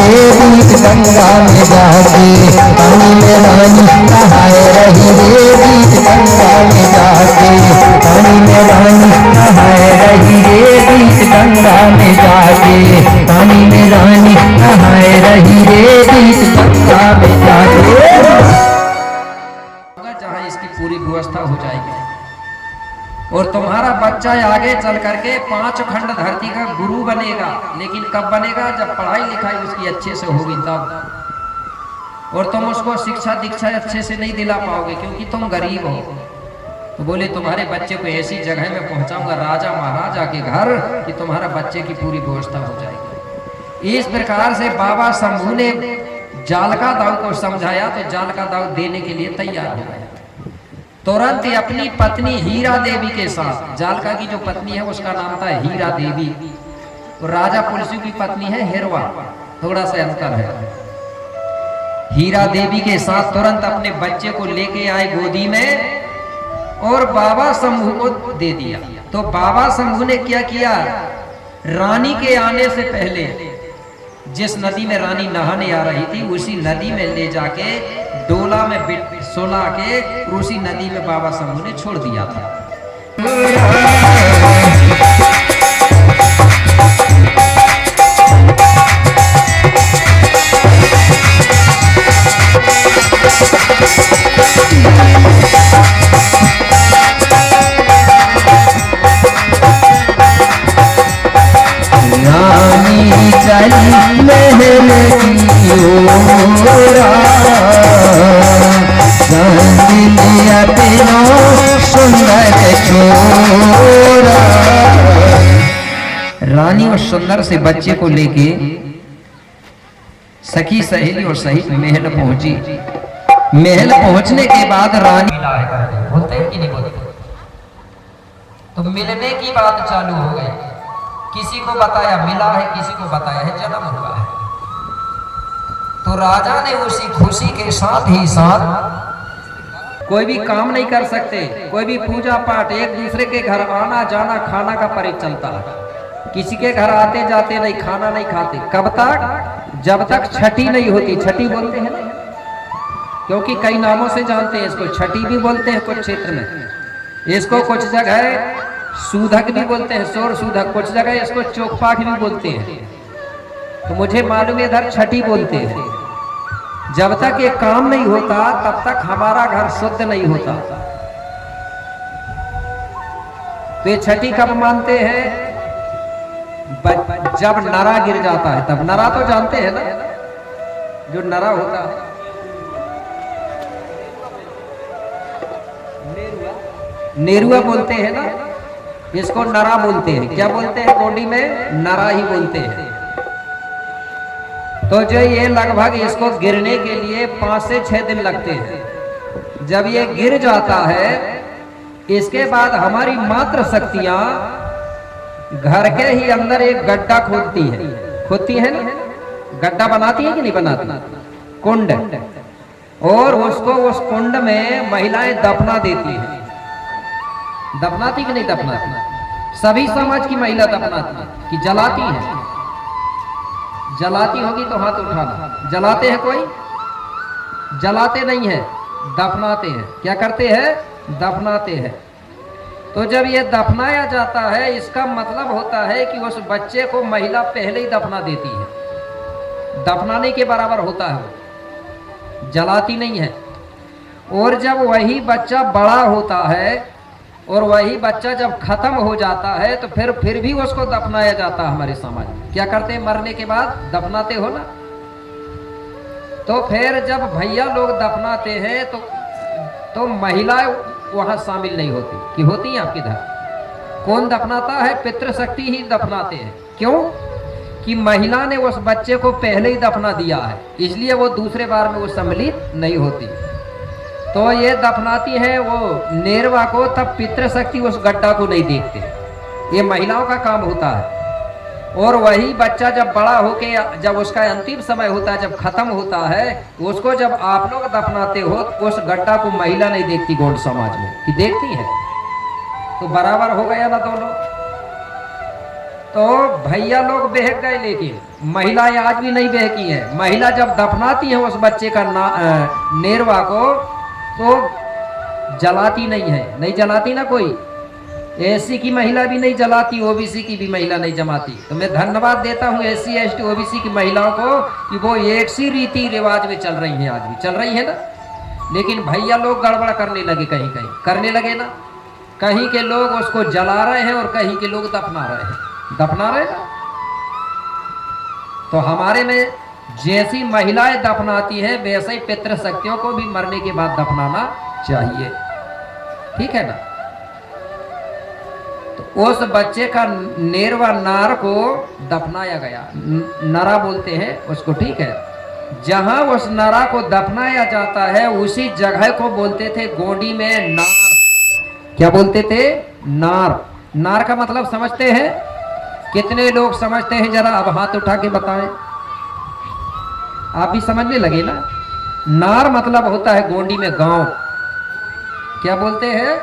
गंगा में जाके, पानी में रानी नहाए रही रे बीच गंगा में जाके, पानी में रानी नहाए रही रे बीच गंगा में जाके, पानी में रानी नहाए रही रे बीच गंगा में जाके। जहाँ इसकी पूरी व्यवस्था हो जाएगी और तुम्हारा बच्चा आगे चल करके 5 खंड धरती का गुरु बनेगा। लेकिन कब बनेगा? जब पढ़ाई लिखाई उसकी अच्छे से होगी तब। और तुम उसको शिक्षा दीक्षा अच्छे से नहीं दिला पाओगे क्योंकि तुम गरीब हो। तो बोले तुम्हारे बच्चे को ऐसी जगह में पहुंचाऊंगा राजा महाराजा के घर कि तुम्हारा बच्चे की पूरी व्यवस्था हो जाएगी। इस प्रकार से बाबा शंभू ने जालका दाऊ को समझाया तो जालका दाऊ देने के लिए तैयार हो गया। तुरंत अपनी पत्नी हीरा देवी के साथ, जालका की जो पत्नी है उसका नाम था हीरा देवी, तो राजा पुलसू की पत्नी है हिरवा, थोड़ा सा अंतर है। हीरा देवी के साथ तुरंत अपने बच्चे को लेके आए गोदी में और बाबा शंभू को दे दिया। तो बाबा शंभू ने क्या किया? रानी के आने से पहले जिस नदी में रानी नहाने आ रही थी उसी नदी में ले जाके डोला में सुला के उसी नदी में बाबा शंभू ने छोड़ दिया था। रानी चली महल की ओरा, संग में अपना सुंदर छोरा। रानी और सुंदर से बच्चे को लेके सखी सहेली और सहित महल पहुंची। महल पहुंचने के बाद रानी मिला है कहते हैं, बोलते हैं कि नहीं बोलते? तो मिलने की बात चालू हो गई। किसी को बताया मिला है, किसी को बताया है जन्म हुआ है। तो राजा ने उसी खुशी के साथ ही साथ कोई भी काम नहीं कर सकते, कोई भी पूजा पाठ, एक दूसरे के घर आना जाना खाना का परहेज चलता है। किसी के घर आते जाते नहीं, खाना नहीं खाते। कब तक? जब तक छठी नहीं होती। छठी बोलते हैं ना, क्योंकि कई नामों से जानते हैं इसको। छठी भी बोलते हैं कुछ क्षेत्र में, इसको कुछ जगह सूधक भी बोलते हैं, सौर सूधक, कुछ जगह इसको चौकपाठ भी बोलते हैं। तो मुझे मालूम है इधर छठी बोलते हैं। जब तक ये काम नहीं होता तब तक हमारा घर शुद्ध नहीं होता। तो ये छठी कब मानते हैं? जब नरा गिर जाता है तब। नरा तो जानते हैं ना, जो नरा होता है, नेरुआ बोलते हैं ना, इसको नरा बोलते हैं। क्या बोलते हैं? गोंडी में नरा ही बोलते हैं। तो जो ये लगभग इसको गिरने के लिए 5 से 6 दिन लगते हैं। जब ये गिर जाता है, इसके बाद हमारी मात्र शक्तियां घर के ही अंदर एक गड्ढा खोदती है ना, गड्ढा बनाती है कि नहीं बनाती? कुंड। और उसको उस कुंड में महिलाएं दफना देती हैं। दफनाती कि नहीं दफनाती? सभी समाज की महिला दफनाती है कि जलाती है? जलाती होगी तो हाथ उठाना। जलाते हैं कोई? जलाते नहीं है, दफनाते हैं। क्या करते हैं? दफनाते हैं। तो जब ये दफनाया जाता है, इसका मतलब होता है कि उस बच्चे को महिला पहले ही दफना देती है। दफनाने के बराबर होता है वो, जलाती नहीं है। और जब वही बच्चा बड़ा होता है और वही बच्चा जब खत्म हो जाता है तो फिर भी उसको दफनाया जाता है हमारे समाज में। क्या करते हैं? मरने के बाद दफनाते हो ना। तो फिर जब भैया लोग दफनाते हैं तो महिलाएं वहां शामिल नहीं होती। कि होती है आपके घर? कौन दफनाता है? पितृशक्ति ही दफनाते हैं। क्यों? कि महिला ने उस बच्चे को पहले ही दफना दिया है, इसलिए वो दूसरे बार में वो सम्मिलित नहीं होती। तो ये दफनाती है वो नेरवा को, तब पितृशक्ति उस गड्ढा को नहीं देखते। ये महिलाओं का काम होता है। और वही बच्चा जब बड़ा होके, जब उसका अंतिम समय होता है, जब खत्म होता है, उसको जब आप लोग दफनाते हो तो उस गड्ढा को महिला नहीं देखती गौड़ समाज में, कि देखती है? तो बराबर हो गया ना दोनों। तो भैया लोग बहक गए, लेकिन महिलाएं आज भी नहीं बहकी है। महिला जब दफनाती है उस बच्चे का नेरवा को, तो जलाती नहीं है। नहीं जलाती ना कोई। एससी की महिला भी नहीं जलाती, ओबीसी की भी महिला नहीं जमाती। तो मैं धन्यवाद देता हूँ एससी एसटी ओबीसी की महिलाओं को कि वो एक सी रीति रिवाज में चल रही हैं, आज भी चल रही है ना। लेकिन भैया लोग गड़बड़ करने लगे, कहीं कहीं करने लगे ना। कहीं के लोग उसको जला रहे हैं और कहीं के लोग दफना रहे हैं। तो हमारे में जैसी महिलाएं दफनाती है, वैसे ही पितृशक्तियों को भी मरने के बाद दफनाना चाहिए। ठीक है ना? तो उस बच्चे का नेरवा नार को दफनाया गया, नरा बोलते हैं उसको। ठीक है? जहां उस नरा को दफनाया जाता है उसी जगह को बोलते थे गोंडी में नार। क्या बोलते थे? नार। नार का मतलब समझते हैं? कितने लोग समझते हैं? जरा अब हाथ उठा के बताएं। आप भी समझने लगे ना। नार मतलब होता है गोंडी में गांव। क्या बोलते हैं?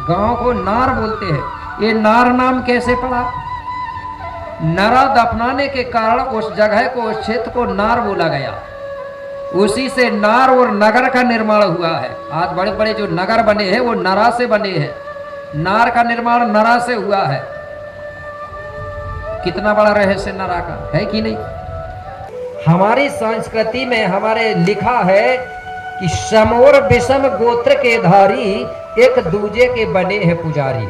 गांव को नार बोलते हैं। ये नार नाम कैसे पड़ा? नरा दफनाने के कारण उस जगह को, उस क्षेत्र को नार बोला गया। उसी से नार और नगर का निर्माण हुआ है। आज बड़े बड़े जो नगर बने हैं वो नरा से बने हैं। नार का निर्माण नरा से हुआ है। कितना बड़ा रहस्य नरा का है कि नहीं? हमारी संस्कृति में हमारे लिखा है कि सम और विषम गोत्र के धारी एक दूजे के बने हैं पुजारी।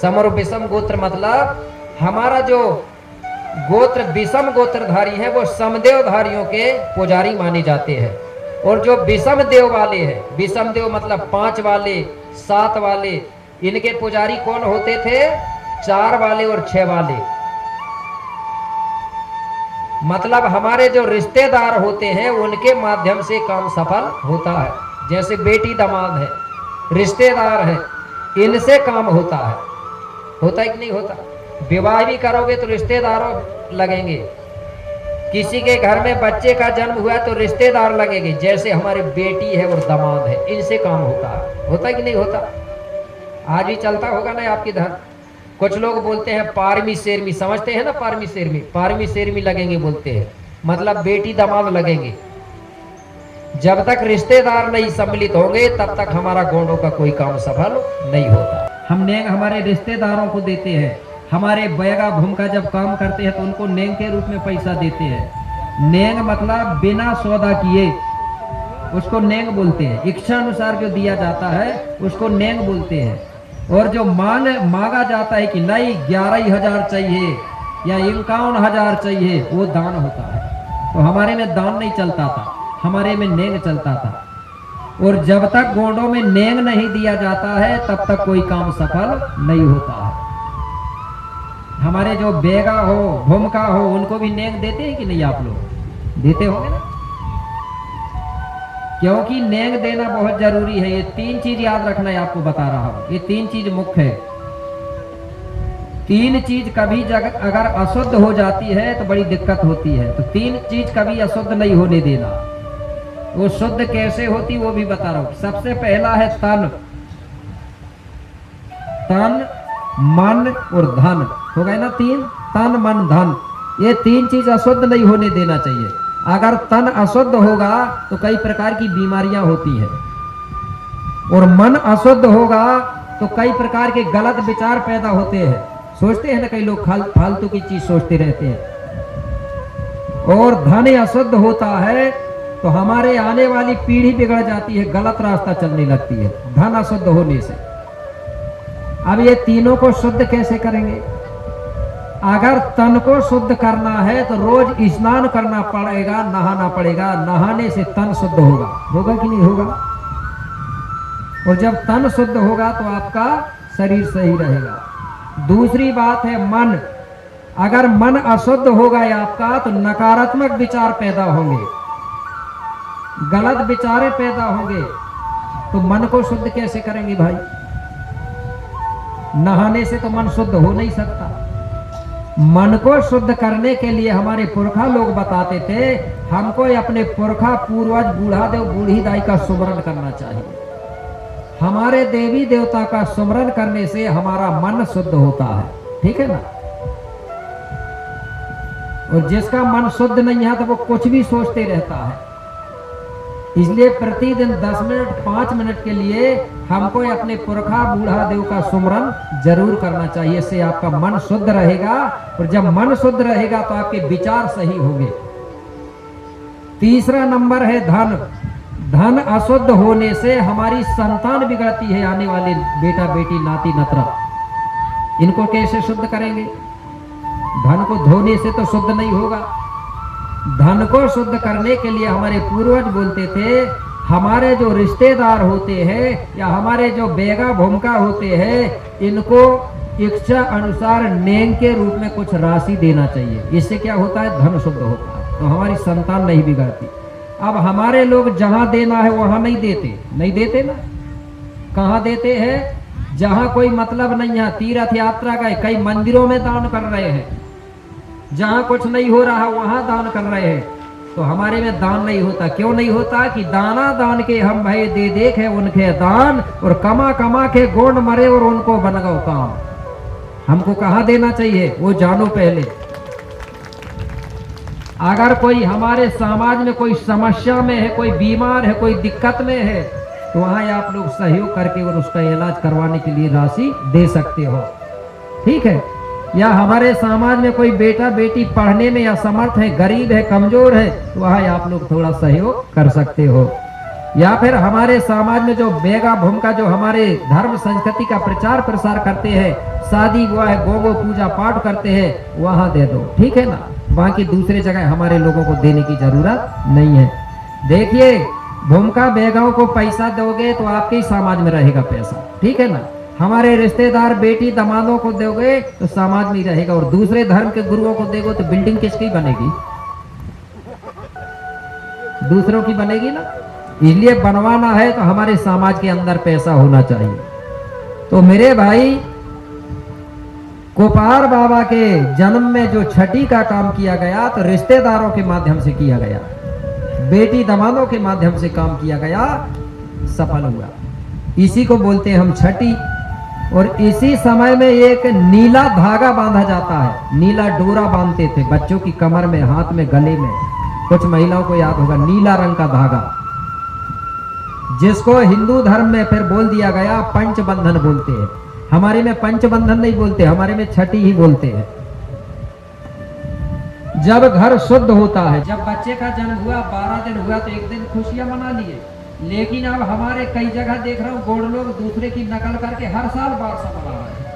सम और विषम गोत्र मतलब हमारा जो गोत्र विषम गोत्रधारी हैं वो समदेवधारियों के पुजारी माने जाते हैं। और जो विषम देव वाले हैं, विषम देव मतलब 5 वाले 7 वाले, इनके पुजारी कौन होते थे? 4 वाले और 6 वाले। मतलब हमारे जो रिश्तेदार होते हैं उनके माध्यम से काम सफल होता है। जैसे बेटी दामाद है, रिश्तेदार है, इनसे काम होता है। होता है कि नहीं होता? विवाह भी करोगे तो रिश्तेदारों लगेंगे, किसी के घर में बच्चे का जन्म हुआ तो रिश्तेदार लगेंगे। जैसे हमारी बेटी है और दामाद है, इनसे काम होता है। होता है कि नहीं होता? आज भी चलता होगा ना आपके घर। कुछ लोग बोलते हैं पारमी शेरमी, समझते हैं ना? पारमी शेरमी, पारमी शेरमी लगेंगे बोलते हैं, मतलब बेटी दामाद लगेंगे। जब तक रिश्तेदार नहीं सम्मिलित होंगे तब तक हमारा गोंडों का कोई काम सफल नहीं होता। हम नेंग हमारे रिश्तेदारों को देते हैं। हमारे बैगा भूमिका जब काम करते हैं तो उनको नेंग के रूप में पैसा देते हैं। नेंग मतलब बिना सौदा किए, उसको नेंग बोलते हैं। इच्छा अनुसार जो दिया जाता है उसको नेंग बोलते हैं। और जो मांगा जाता है कि नहीं 11,000 चाहिए या 51,000 चाहिए, वो दान होता है। तो हमारे में दान नहीं चलता था, हमारे में नेंग चलता था। और जब तक गोंडों में नेंग नहीं दिया जाता है तब तक कोई काम सफल नहीं होता है। हमारे जो बेगा हो भूमिका हो उनको भी नेंग देते हैं कि नहीं? आप लोग देते होंगे ना, क्योंकि नेंग देना बहुत जरूरी है। ये 3 चीज याद रखना है, आपको बता रहा हूं। ये 3 चीज मुख्य है। 3 चीज कभी अगर अशुद्ध हो जाती है तो बड़ी दिक्कत होती है। तो 3 चीज कभी अशुद्ध नहीं होने देना। वो शुद्ध कैसे होती वो भी बता रहा हूं। सबसे पहला है तन, तन मन और धन। हो गए ना 3? तन मन धन, ये 3 चीज अशुद्ध नहीं होने देना चाहिए। अगर तन अशुद्ध होगा तो कई प्रकार की बीमारियां होती हैं, और मन अशुद्ध होगा तो कई प्रकार के गलत विचार पैदा होते हैं। सोचते हैं ना कई लोग फालतू की चीज सोचते रहते हैं। और धन अशुद्ध होता है तो हमारे आने वाली पीढ़ी बिगड़ जाती है, गलत रास्ता चलने लगती है धन अशुद्ध होने से। अब ये तीनों को शुद्ध कैसे करेंगे? अगर तन को शुद्ध करना है तो रोज स्नान करना पड़ेगा, नहाना पड़ेगा। नहाने से तन शुद्ध होगा। होगा कि नहीं होगा? और जब तन शुद्ध होगा तो आपका शरीर सही रहेगा। दूसरी बात है मन। अगर मन अशुद्ध होगा आपका तो नकारात्मक विचार पैदा होंगे, गलत विचारें पैदा होंगे। तो मन को शुद्ध कैसे करेंगे भाई? नहाने से तो मन शुद्ध हो नहीं सकता। मन को शुद्ध करने के लिए हमारे पुरखा लोग बताते थे, हमको अपने पुरखा पूर्वज बूढ़ा देव बूढ़ी दाई का सुमरन करना चाहिए। हमारे देवी देवता का सुमरन करने से हमारा मन शुद्ध होता है। ठीक है ना? और जिसका मन शुद्ध नहीं है तो वो कुछ भी सोचते रहता है। इसलिए प्रतिदिन 10 मिनट 5 मिनट के लिए हमको अपने पुरखा बूढ़ा देव का सुमरन जरूर करना चाहिए। इससे आपका मन शुद्ध रहेगा, और जब मन शुद्ध रहेगा तो आपके विचार सही होंगे। तीसरा नंबर है धन। धन अशुद्ध होने से हमारी संतान बिगड़ती है। आने वाले बेटा बेटी नाती नतरा, इनको कैसे शुद्ध करेंगे? धन को धोने से तो शुद्ध नहीं होगा। धन को शुद्ध करने के लिए हमारे पूर्वज बोलते थे, हमारे जो रिश्तेदार होते हैं या हमारे जो बेगा भूमिका होते हैं, इनको इच्छा अनुसार नेंग के रूप में कुछ राशि देना चाहिए। इससे क्या होता है? धन शुद्ध होता है, तो हमारी संतान नहीं बिगड़ती। अब हमारे लोग जहां देना है वहां नहीं देते ना। कहां देते हैं? जहां कोई मतलब नहीं है। तीर्थ यात्रा गए, कई मंदिरों में दान कर रहे हैं। जहां कुछ नहीं हो रहा वहां दान कर रहे हैं। तो हमारे में दान नहीं होता। क्यों नहीं होता? कि दाना दान के हम भाई दे देख है उनके दान, और कमा कमा के गोंड मरे और उनको बन गो काम। हमको कहाँ देना चाहिए वो जानो पहले। अगर कोई हमारे समाज में कोई समस्या में है, कोई बीमार है, कोई दिक्कत में है, तो वहां आप लोग सहयोग करके और उसका इलाज करवाने के लिए राशि दे सकते हो। ठीक है? या हमारे समाज में कोई बेटा बेटी पढ़ने में असमर्थ है, गरीब है, कमजोर है, तो वहां आप लोग थोड़ा सहयोग कर सकते हो। या फिर हमारे समाज में जो बेगा भूमिका जो हमारे धर्म संस्कृति का प्रचार प्रसार करते हैं, शादी विवाह गो पूजा पाठ करते हैं, वहां दे दो, ठीक है ना। बाकी दूसरे जगह हमारे लोगों को देने की जरूरत नहीं है। देखिए, भूमिका बेगाओं को पैसा दोगे तो आपके ही समाज में रहेगा पैसा, ठीक है ना। हमारे रिश्तेदार बेटी दामादों को दोगे तो समाज में ही रहेगा, और दूसरे धर्म के गुरुओं को दोगे तो बिल्डिंग किसकी बनेगी? दूसरों की बनेगी ना। इसलिए बनवाना है तो हमारे समाज के अंदर पैसा होना चाहिए। तो मेरे भाई, कोपार बाबा के जन्म में जो छठी का काम किया गया तो रिश्तेदारों के माध्यम से किया गया, बेटी दामादों के माध्यम से काम किया गया, सफल हुआ। इसी को बोलते हैं हम छठी। और इसी समय में एक नीला धागा बांधा जाता है, नीला डोरा बांधते थे बच्चों की कमर में, हाथ में, गले में। कुछ महिलाओं को याद होगा, नीला रंग का धागा, जिसको हिंदू धर्म में फिर बोल दिया गया पंचबंधन बोलते हैं। हमारे में पंचबंधन नहीं बोलते, हमारे में छठी ही बोलते हैं। जब घर शुद्ध होता है, जब बच्चे का जन्म हुआ, 12 दिन हुआ तो एक दिन खुशियां मना लिए। लेकिन अब हमारे कई जगह देख रहा हूँ, गोड़ लोग दूसरे की नकल करके हर साल बारसा मना रहे हैं।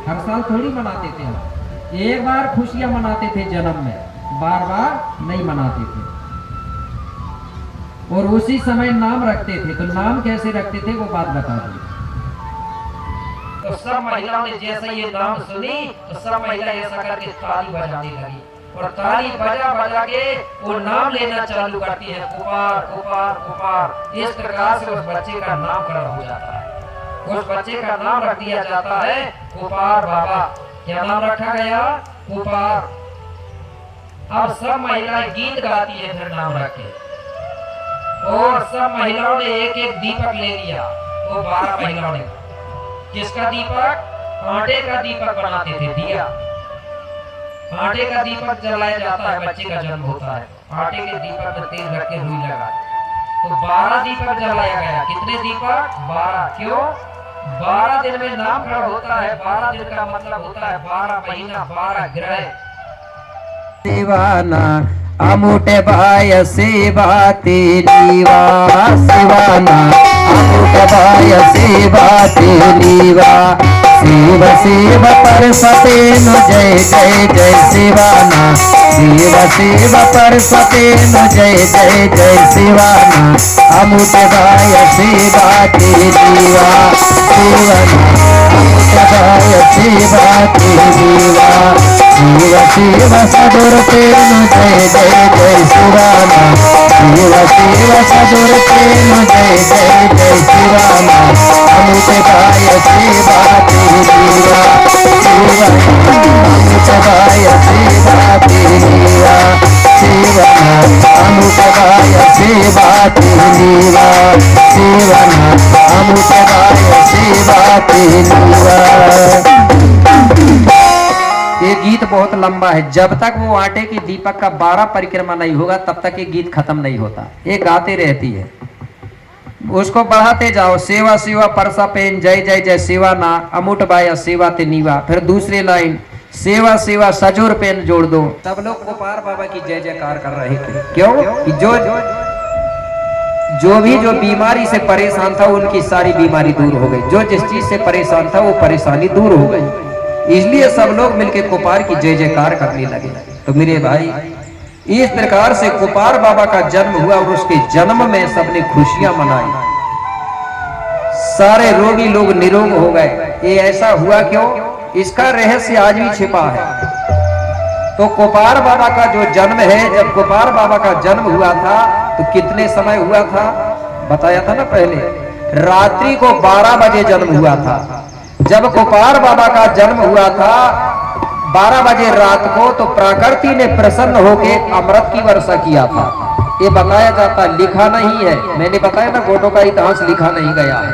हर साल थोड़ी मनाते थे हम, एक बार खुशियां मनाते थे जन्म में, बार बार नहीं मनाते थे। और उसी समय नाम रखते थे। तो नाम कैसे रखते थे वो बात बता दी। तो सब महिलाओं ने जैसे ये नाम सुनी तो सब महिला ऐसा करके ताली बजाने लगी, और ताली बजा बजा के वो नाम लेना चालू करती है, कुपार कुपार कुपार। इस प्रकार से उस बच्चे का नामकरण हो जाता है। उस बच्चे का नाम रख दिया जाता है कुपार बाबा। क्या नाम रखा गया? कुपार। अब सब महिलाएं गीत गाती है फिर नाम रख के, और सब महिलाओं ने एक एक दीपक ले लिया। वो 12 महिलाओं ने किसका दीपक? आटे का दीपक बनाते थे, दिया। आटे का दीपक जलाया जाता है, बच्चे का जन्म होता है, आटे के दीपक में तेल रख के रुई लगा, तो 12 दीपक जलाया गया। कितने दीपक? 12। क्यों? 12 दिन में नामकरण होता है। 12 दिन का मतलब होता है 12 महीना, 12 ग्रह। शिवाना अमुटे भाई सेवा तेरीवा, शिवाना अमुटे भाई सेवा तेरीवा। शिव शिव परसते नु जय जय जय शिवाना, शिव शिव परसते नु जय जय जय शिवाना। अमुटे भाई सेवा तेरीवा, शिवाना अमुटे भाई सेवा तेरीवा। शिव शिव सदुर तेनु जय जय जय शिवाना, शिव शिव सदुर तेनु जय जय जय शिवाना। अमुटे भाई सेवा तेरीवा, शिवाना अमुटे भाई सेवा तेरीवा, शिवाना अमुटे भाई सेवा तेरीवा, शिवाना अमुटे भाई सेवा तेरीवा। ये गीत बहुत लंबा है। जब तक वो आटे की दीपक का 12 परिक्रमा नहीं होगा तब तक ये गीत खत्म नहीं होता। ये गाते रहती है, उसको बढ़ाते जाओ। सेवा शिवा परसा पेन जय जय जय शिवा ना, अमुट बाया सेवा ते नीवा। फिर दूसरी लाइन सेवा शिवा सजोर पेन जोड़ दो। सब लोग गोपाल बाबा की जय जयकार कर रहे थे। क्यों? कि जो बीमारी से परेशान था उनकी सारी बीमारी दूर हो गई। जो जिस चीज से परेशान था वो परेशानी दूर हो गई। इसलिए सब लोग मिलकर कुपार की जय जयकार करने लगे। तो मेरे भाई, इस प्रकार से कुपार बाबा का जन्म हुआ और उसके जन्म में सबने खुशियां मनाई। सारे रोगी लोग निरोग हो गए। ये ऐसा हुआ क्यों? इसका रहस्य आज भी छिपा है। तो कुपार बाबा का जो जन्म है, जब कुपार बाबा का जन्म हुआ था तो कितने समय हुआ था? बताया था ना पहले, रात्रि को 12 बजे जन्म हुआ था। जब कुपार बाबा का जन्म हुआ था 12 बजे रात को, तो प्रकृति ने प्रसन्न होकर अमृत की वर्षा किया था। ये बताया जाता, लिखा नहीं है। मैंने बताया ना, गोटों का इतिहास लिखा नहीं गया है,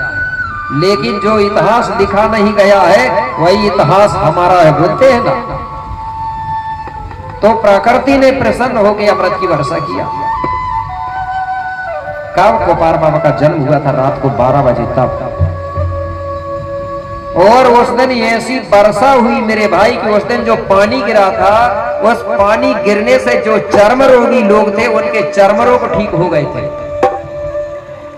लेकिन जो इतिहास लिखा नहीं गया है वही इतिहास हमारा है, बोलते हैं ना। तो प्रकृति ने प्रसन्न होकर अमृत की वर्षा किया। कब? कुपार बाबा का जन्म हुआ था रात को 12 बजे तब। और उस दिन ऐसी वर्षा हुई मेरे भाई कि उस दिन जो पानी गिरा था, उस पानी गिरने से जो चर्म रोगी लोग थे उनके चर्म रोग ठीक हो गए थे।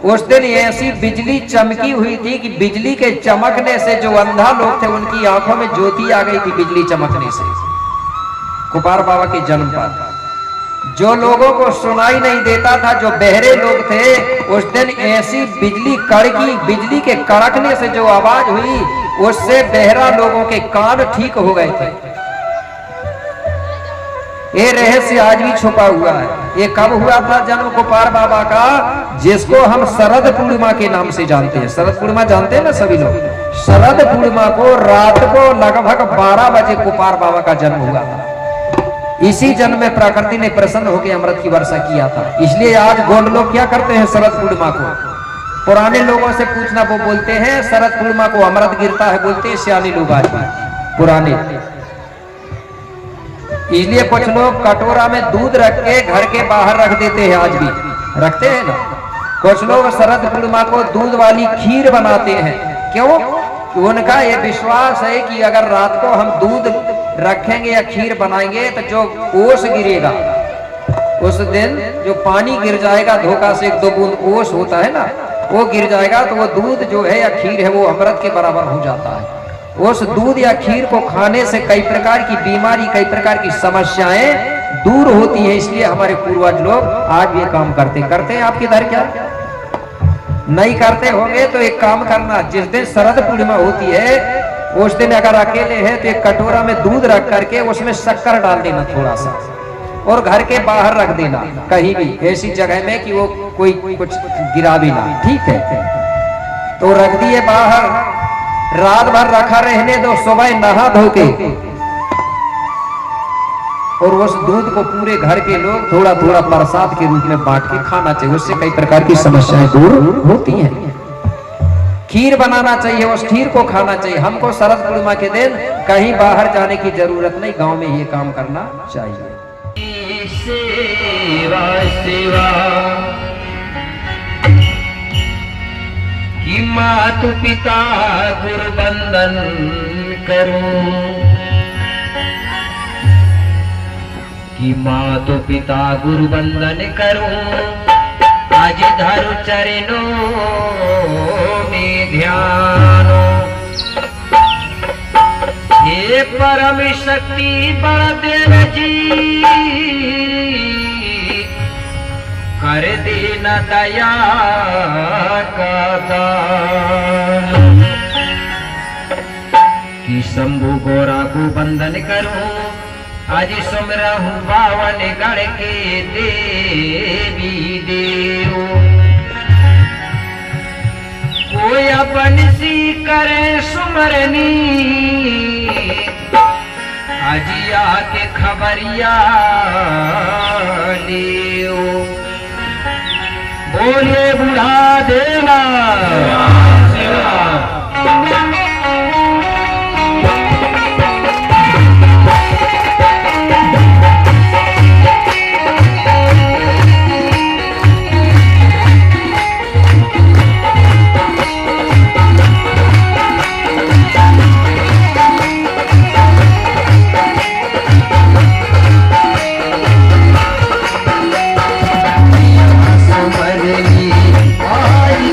उस दिन ऐसी बिजली चमकी हुई थी कि बिजली के चमकने से जो अंधा लोग थे उनकी आंखों में ज्योति आ गई थी बिजली चमकने से। कुपार बाबा के जन्म पर जो लोगों को सुनाई नहीं देता था, जो बहरे लोग थे, उस दिन ऐसी बिजली कड़की, बिजली के कड़कने से जो आवाज हुई उससे बहरा लोगों के कान ठीक हो गए थे। ये रहस्य आज भी छुपा हुआ है। ये कब हुआ था जन्म कुपार बाबा का, जिसको हम शरद पूर्णिमा के नाम से जानते हैं। शरद पूर्णिमा जानते हैं ना सभी लोग। शरद पूर्णिमा को रात को लगभग 12 बजे कुपार बाबा का जन्म हुआ था। इसी जन्म में प्रकृति ने प्रसन्न होकर अमृत की वर्षा किया था। इसलिए आज गोंड लोग क्या करते हैं शरद पूर्णिमा को, पुराने लोगों से पूछना, वो बोलते हैं शरद पूर्णिमा को अमृत गिरता है, बोलते हैं सियाने लोग आज भी पुराने। इसलिए कुछ लोग कटोरा में दूध रख के घर के बाहर रख देते हैं, आज भी रखते हैं ना। कुछ लोग शरद पूर्णिमा को दूध वाली खीर बनाते हैं। क्यों? उनका ये विश्वास है कि अगर रात को हम दूध रखेंगे या खीर बनाएंगे तो जो ओस गिरेगा उस दिन, जो पानी गिर जाएगा धोखा से, 1-2 बूंद ओस होता है ना, वो गिर जाएगा तो वो दूध जो है या खीर है वो अमृत के बराबर हो जाता है। उस दूध या खीर को खाने से कई प्रकार की बीमारी, कई प्रकार की समस्याएं दूर होती है। इसलिए हमारे पूर्वज लोग आज ये काम करते हैं। आपके इधर क्या नहीं करते होंगे तो एक काम करना, जिस दिन शरद पूर्णिमा होती है उस दिन अगर अकेले है तो एक कटोरा में दूध रख करके उसमें शक्कर डाल देना थोड़ा सा, और घर के बाहर रख देना कहीं भी ऐसी जगह में कि वो कोई कुछ गिरा भी ना। ठीक है, तो रख दिए बाहर, रात भर रखा रहने दो, सुबह नहा धो के और उस दूध को पूरे घर के लोग थोड़ा थोड़ा प्रसाद के रूप में बांट के खाना चाहिए। उससे कई प्रकार की समस्याएं दूर होती हैं। खीर बनाना चाहिए, उस खीर को खाना चाहिए। हमको शरद पूर्णिमा के दिन कहीं बाहर जाने की जरूरत नहीं, गांव में ये काम करना चाहिए। सेवा सेवा कि मातु पिता गुरु बंदन करूं, कि मातु पिता गुरु बंदन करूं, आज धरु चरणों में ध्यानो। हे परम शक्ति बलदेव जी, कर देना दया का दान, कि शंभु गोरा को बंधन करूं, आज सुमरहु बावन गण के देवी देव। कोई अपन सी करे सुमरनी, अजिया के खबरिया लियो। बोले बुढ़ा देना आई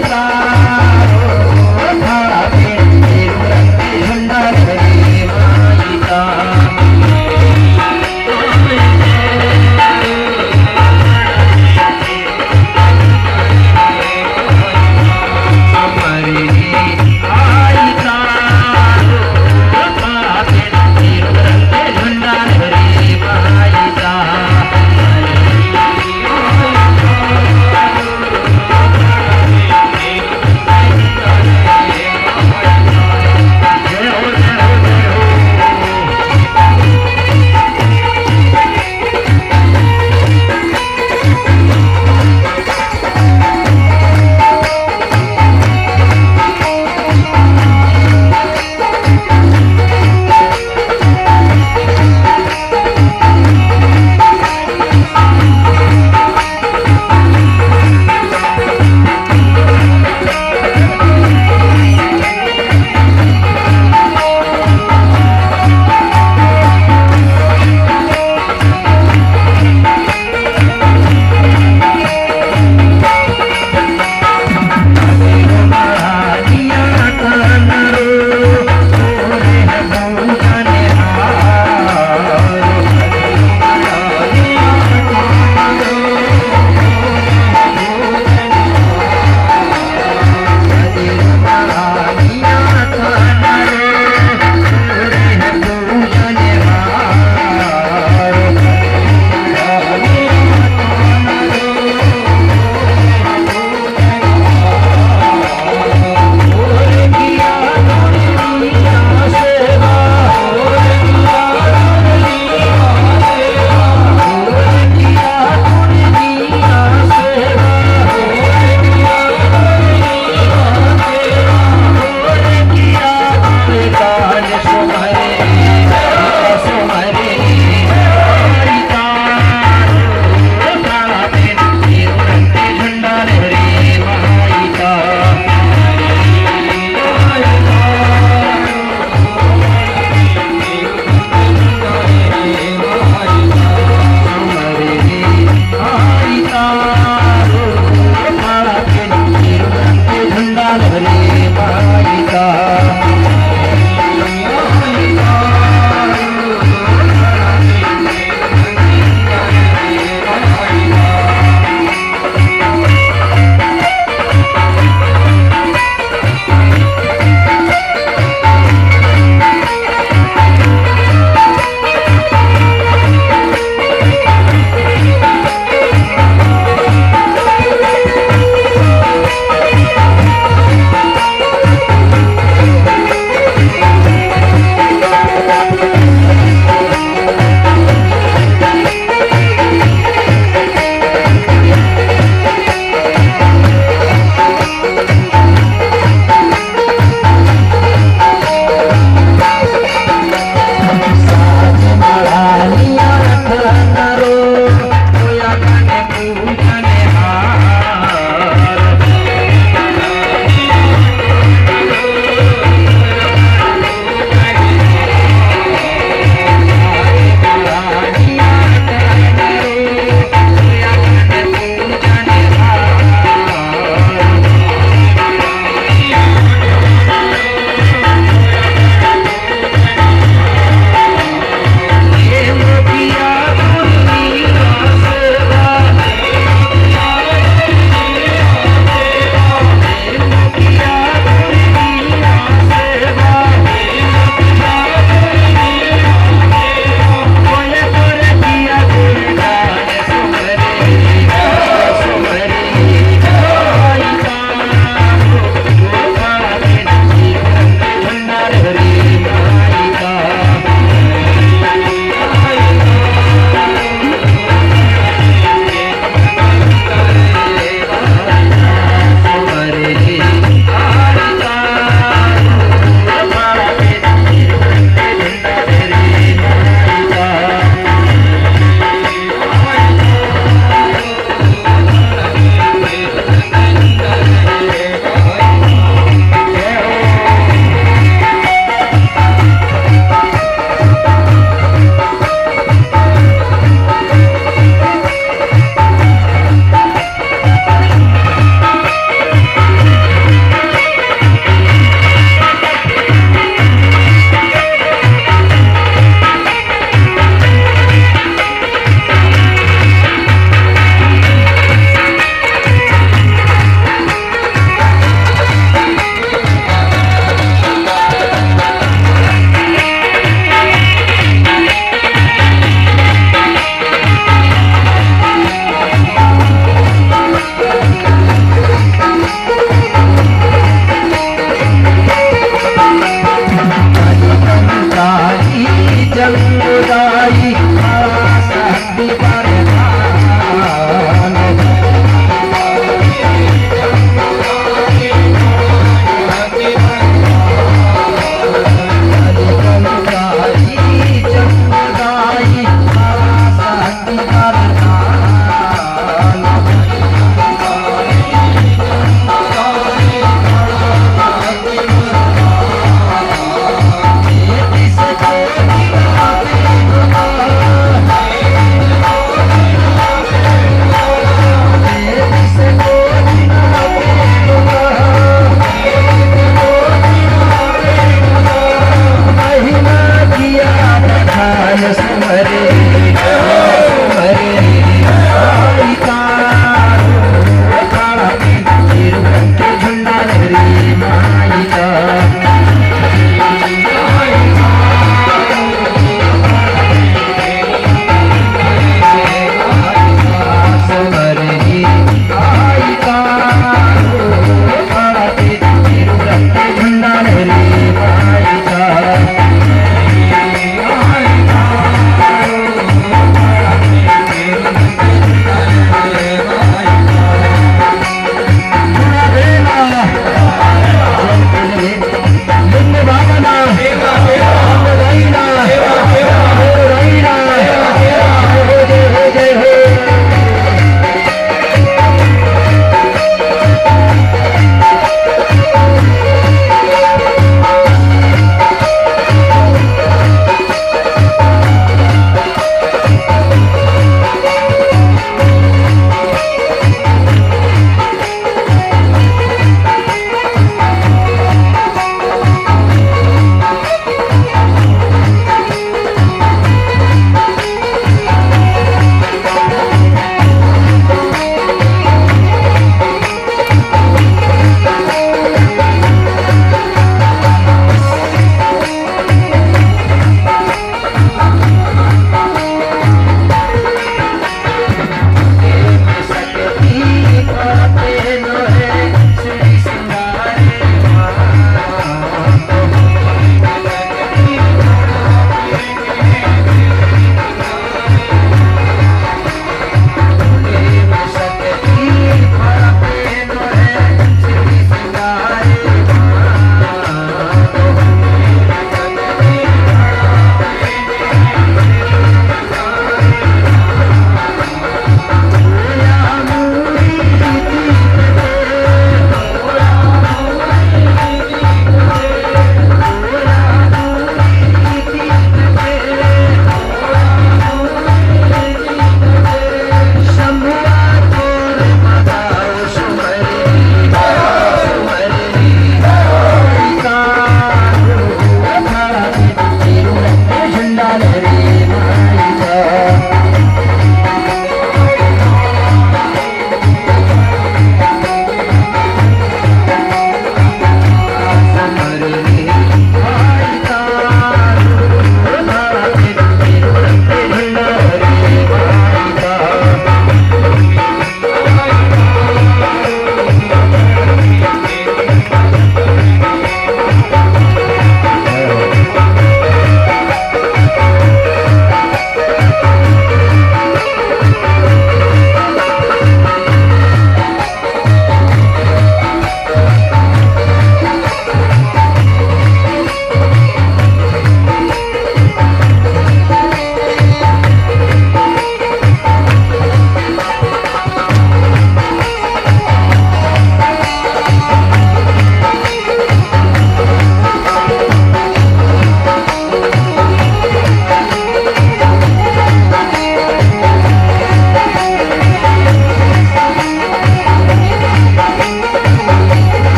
गाई शक्ति प्रधान Yes,